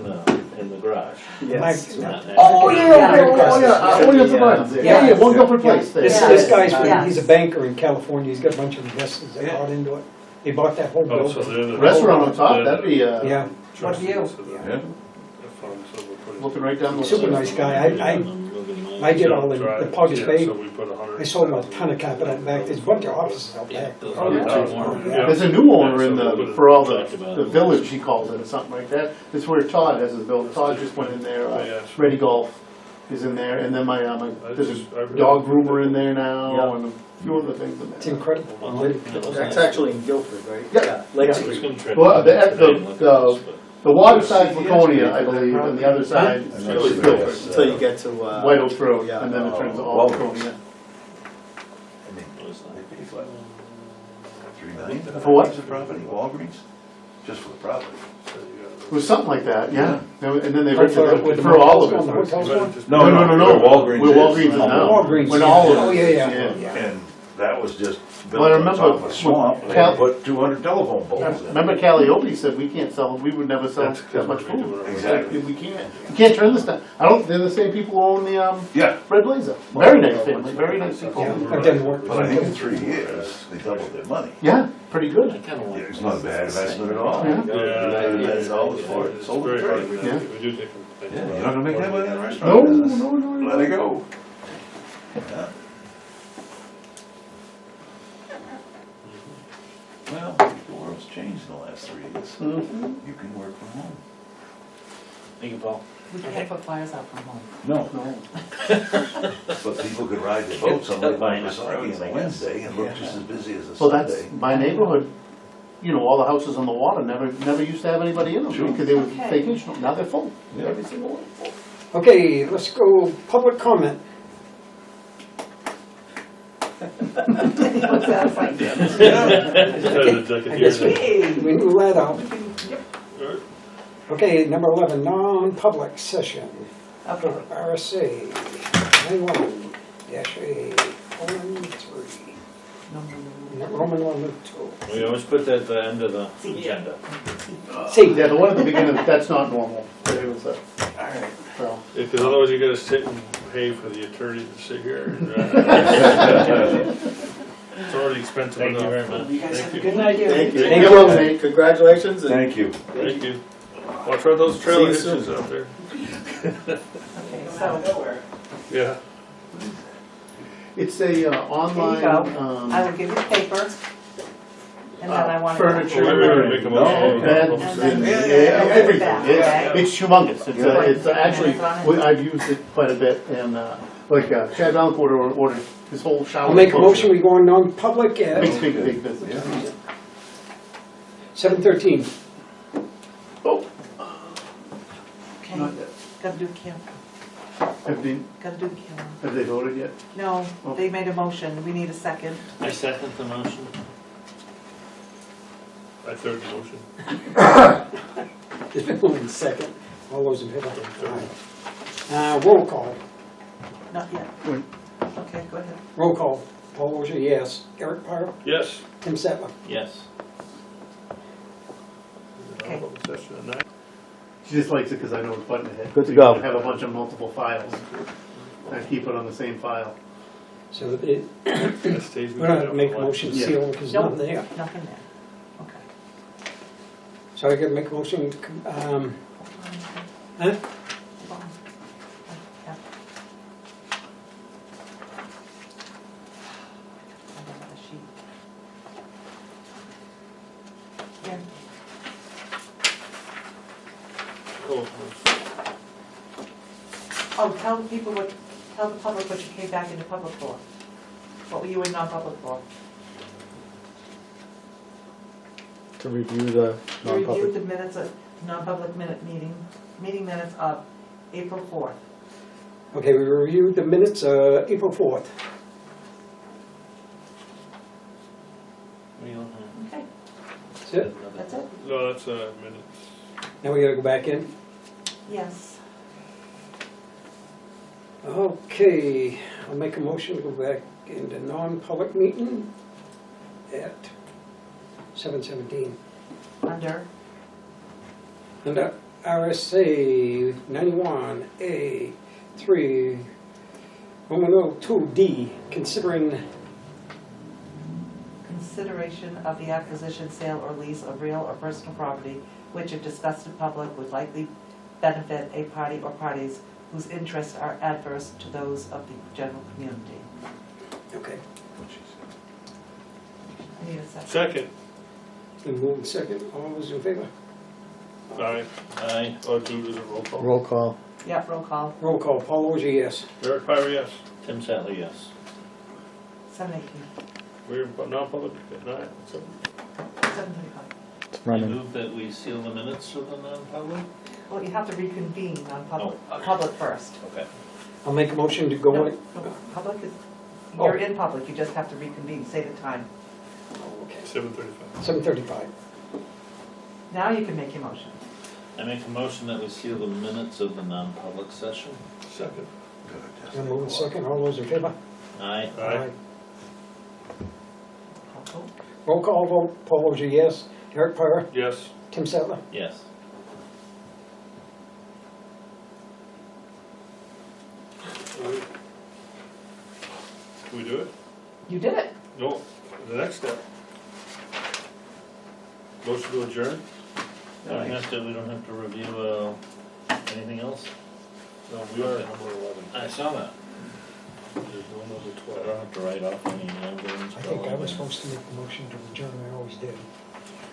Speaker 5: in the garage.
Speaker 2: Yes.
Speaker 7: Oh, yeah,
Speaker 1: Yeah,
Speaker 7: oh, yeah, oh, yeah, the buttons. Yeah, yeah, one Gilford Place there.
Speaker 1: This,
Speaker 3: Yeah.
Speaker 1: this guy's from,
Speaker 3: Yeah.
Speaker 1: he's a banker in California, he's got a bunch of investors that bought into it. They bought that whole
Speaker 4: Oh, so
Speaker 1: building.
Speaker 4: they're the.
Speaker 7: Restaurant on top, that'd be,
Speaker 1: Yeah,
Speaker 3: What view?
Speaker 4: trustees of the-
Speaker 8: yeah.
Speaker 4: the fund, so we're putting-
Speaker 7: looking right down the.
Speaker 1: super nice guy, I did all the Potter's
Speaker 4: Yeah,
Speaker 1: Bay,
Speaker 4: so we put 100.
Speaker 1: I sold him a ton of carpet out back, there's a bunch of offices out back.
Speaker 7: Oh, yeah.
Speaker 4: Yeah.
Speaker 7: There's a new owner in
Speaker 4: So we'll put
Speaker 7: the,
Speaker 4: it-
Speaker 7: for all the village, he calls it, or something like that. That's where Todd has his building. Todd just went in there,
Speaker 4: Yeah.
Speaker 7: Ready Golf is in there, and then there's
Speaker 4: I
Speaker 7: a
Speaker 4: really-
Speaker 7: dog groomer in there now,
Speaker 2: Yeah.
Speaker 7: and a few other things in
Speaker 1: It's
Speaker 7: there.
Speaker 1: incredible.
Speaker 2: That's actually in Guilford, right?
Speaker 7: Yeah.
Speaker 2: Lake Street.
Speaker 7: Well, the water side's Laconia, I believe, and the other side is
Speaker 8: Really
Speaker 7: Guilford.
Speaker 8: nice.
Speaker 2: Until you get to,
Speaker 7: White Oak Road,
Speaker 2: Yeah.
Speaker 7: and then it turns to all
Speaker 8: Walgreens.
Speaker 7: Laconia.
Speaker 8: And they paid what? $3 million?
Speaker 7: For what?
Speaker 8: Piece of property, Walgreens, just for the property.
Speaker 7: It was something like that, yeah. And then they
Speaker 1: Oh,
Speaker 7: rented
Speaker 1: for-
Speaker 7: it
Speaker 1: with the
Speaker 7: for all of
Speaker 1: motels going, the
Speaker 7: it.
Speaker 1: hotels going?
Speaker 7: No,
Speaker 8: Where Walgreens
Speaker 7: Where Walgreens is
Speaker 8: is.
Speaker 7: now.
Speaker 1: Walgreens,
Speaker 7: When
Speaker 1: yeah.
Speaker 7: all of
Speaker 1: Oh,
Speaker 7: it-
Speaker 1: yeah.
Speaker 8: And that was just
Speaker 7: Well, I
Speaker 8: built on
Speaker 7: remember
Speaker 8: top of a swamp, and they
Speaker 7: Cal-
Speaker 8: put 200 telephone poles in.
Speaker 7: Remember Calliope said we can't sell, we would never sell
Speaker 4: That's
Speaker 7: that much
Speaker 4: because we're
Speaker 7: food.
Speaker 4: redoing it.
Speaker 8: Exactly.
Speaker 7: We can't turn this down. I don't, they're the same people who own the,
Speaker 8: Yeah,
Speaker 7: Red Blazer. Very nice family, very nice people.
Speaker 1: Yeah, it didn't work.
Speaker 8: but I think in 3 years, they doubled their money.
Speaker 7: Yeah, pretty
Speaker 5: I
Speaker 7: good.
Speaker 5: kinda like.
Speaker 8: It's not a bad investment at all.
Speaker 7: Yeah.
Speaker 8: That's all it's for, it's sold
Speaker 4: very
Speaker 8: and
Speaker 4: hard.
Speaker 8: trade.
Speaker 7: Yeah.
Speaker 4: We do think.
Speaker 8: Yeah, you're not gonna make that money in the
Speaker 7: No,
Speaker 8: restaurant business.
Speaker 7: no.
Speaker 8: Let it go. Yeah. Well, the world's changed in the last 3 years.
Speaker 7: Mhm.
Speaker 8: You can work from home.
Speaker 5: Thank you, Paul.
Speaker 3: We can't put fires out from home.
Speaker 8: No,
Speaker 7: No.
Speaker 8: but people could ride their boats on Lake Winnipesaukee on a Wednesday and look just as busy as a
Speaker 7: Well, that's,
Speaker 8: Sunday.
Speaker 7: my neighborhood, you know, all the houses on the water never used to have anybody in them
Speaker 8: Sure.
Speaker 7: because they were
Speaker 3: Okay.
Speaker 7: vacational. Now they're full.
Speaker 8: Yeah.
Speaker 7: Every single one.
Speaker 1: Okay, let's go, public comment.
Speaker 3: What's that like?
Speaker 1: I guess we knew that out.
Speaker 4: Alright.
Speaker 1: Okay, number 11, non-public session.
Speaker 3: Okay,
Speaker 1: RSA 91-A, colon 3, Roman numeral 2.
Speaker 5: We always put that at the end of the agenda.
Speaker 1: See,
Speaker 7: Yeah, the one at the beginning, that's not normal. It was, so.
Speaker 4: Yeah, because otherwise you gotta sit and pay for the attorney to sit here. It's already expensive
Speaker 5: Thank
Speaker 4: enough.
Speaker 5: you very much.
Speaker 2: You guys have a
Speaker 4: Thank
Speaker 2: good
Speaker 4: you.
Speaker 2: night.
Speaker 3: Thank
Speaker 2: you.
Speaker 1: Thank you.
Speaker 7: Nate.
Speaker 2: Congratulations. and
Speaker 8: Thank you.
Speaker 4: Thank you. Watch out those trailer
Speaker 2: See you
Speaker 4: hitches
Speaker 2: soon.
Speaker 4: out there.
Speaker 3: okay, so
Speaker 4: Yeah.
Speaker 7: It's a online,
Speaker 3: go. I will give you the paper, and then I want to.
Speaker 7: furniture.
Speaker 4: Oh, wait, wait, wait, make a
Speaker 8: No,
Speaker 4: motion.
Speaker 7: Beds,
Speaker 3: And then-
Speaker 7: yeah, everything.
Speaker 3: Yeah.
Speaker 7: It's humongous. It's actually,
Speaker 3: It's on it.
Speaker 7: I've used it quite a bit, and like Chad Valancourt ordered his whole shower.
Speaker 1: I'll make a motion,
Speaker 7: enclosure.
Speaker 1: we go on non-public at
Speaker 7: Big business.
Speaker 1: 7:13.
Speaker 7: Oh,
Speaker 3: Okay,
Speaker 7: not yet.
Speaker 3: gotta do Kim, gotta do Kim.
Speaker 7: Have they voted yet?
Speaker 3: No, they made a motion, we need a second.
Speaker 5: I second the motion.
Speaker 4: I third the motion.
Speaker 1: It's been moved in second. All those in favor? Aye. Roll call.
Speaker 3: Not yet.
Speaker 7: Wait.
Speaker 3: Okay, go ahead.
Speaker 1: Roll call. Paul Ogier, yes. Eric Parr,
Speaker 4: Yes.
Speaker 1: Tim Settler.
Speaker 5: Yes.
Speaker 3: Okay.
Speaker 4: Session at 9.
Speaker 7: She just likes it because I know it's button ahead.
Speaker 9: Good to
Speaker 7: So you
Speaker 9: go.
Speaker 7: don't have a bunch of multiple files. I keep it on the same file.
Speaker 1: So it,
Speaker 4: That stays.
Speaker 1: we're not gonna make a motion to
Speaker 7: Yeah.
Speaker 1: seal because
Speaker 3: Nope.
Speaker 1: nothing there.
Speaker 3: Nothing there. Okay.
Speaker 1: So I can make a motion, huh?
Speaker 3: Yep. Another sheet. Here.
Speaker 4: Oh,
Speaker 3: Oh, tell the people what, tell the public what you came back into public for. What were you in non-public for?
Speaker 9: To review the
Speaker 3: You reviewed
Speaker 9: non-public.
Speaker 3: the minutes of, non-public meeting minutes of April 4th.
Speaker 1: Okay, we reviewed the minutes, April 4th.
Speaker 5: We don't have-
Speaker 3: Okay,
Speaker 1: That's it?
Speaker 3: that's it?
Speaker 4: no, that's minutes.
Speaker 1: Now we gotta go back in.
Speaker 3: Yes.
Speaker 1: Okay, I'll make a motion to go back into non-public meeting at 7:17.
Speaker 3: Under,
Speaker 1: Under RSA 91A 3, 2D,
Speaker 3: consideration of the acquisition, sale, or lease of real or personal property, which if discussed in public would likely benefit a party or parties whose interests are adverse to those of the general community.
Speaker 1: Okay,
Speaker 3: I need a second.
Speaker 4: Second,
Speaker 1: then move in second, all those in favor?
Speaker 4: aye.
Speaker 5: Aye.
Speaker 4: Oh, do is a roll call.
Speaker 9: Roll call.
Speaker 3: Yep, roll call,
Speaker 1: Roll call, Paul Ogier, yes.
Speaker 4: Eric Pyrie, yes.
Speaker 5: Tim Sattler, yes.
Speaker 3: 7:18,
Speaker 4: We're non-public at 9.
Speaker 3: 7:35.
Speaker 9: It's
Speaker 5: I
Speaker 9: running.
Speaker 5: move that we seal the minutes of the non-public?
Speaker 3: Well, you have to reconvene non-public, public first.
Speaker 5: Okay.
Speaker 1: I'll make a motion to go
Speaker 3: No,
Speaker 1: in.
Speaker 3: no, public is,
Speaker 1: Oh.
Speaker 3: you're in public, you just have to reconvene, say the time.
Speaker 1: Okay,
Speaker 4: 7:35.
Speaker 1: 7:35.
Speaker 3: Now you can make your motion.
Speaker 5: I make a motion that we seal the minutes of the non-public session.
Speaker 4: Second.
Speaker 1: Then move in second, all those in favor?
Speaker 5: Aye.
Speaker 4: Aye.
Speaker 3: Call vote.
Speaker 1: Roll call vote, Paul Ogier, yes. Eric Pyrie,
Speaker 4: Yes.
Speaker 1: Tim Sattler.
Speaker 5: Yes.
Speaker 4: Can we do it?
Speaker 3: You did it.
Speaker 4: No, the next step. Motion to adjourn?
Speaker 5: We don't have to review, anything else?
Speaker 4: No, we are at number 11.
Speaker 5: I saw that.
Speaker 4: There's no number
Speaker 5: I
Speaker 4: 12.
Speaker 5: don't have to write off any ambulance.
Speaker 1: I think I was supposed to make the motion to adjourn, I always did.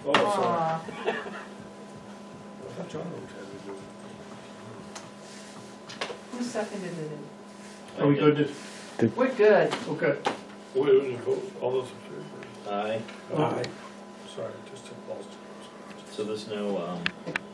Speaker 4: Oh, sorry.
Speaker 3: Aw.
Speaker 4: I thought John always had to do it.
Speaker 3: Who seconded it?
Speaker 7: Are we good to,
Speaker 3: We're good.
Speaker 7: okay.
Speaker 4: Wait, we didn't vote. All those in favor?
Speaker 5: Aye.
Speaker 1: Aye.
Speaker 4: Sorry, just took Paul's.
Speaker 5: So there's no,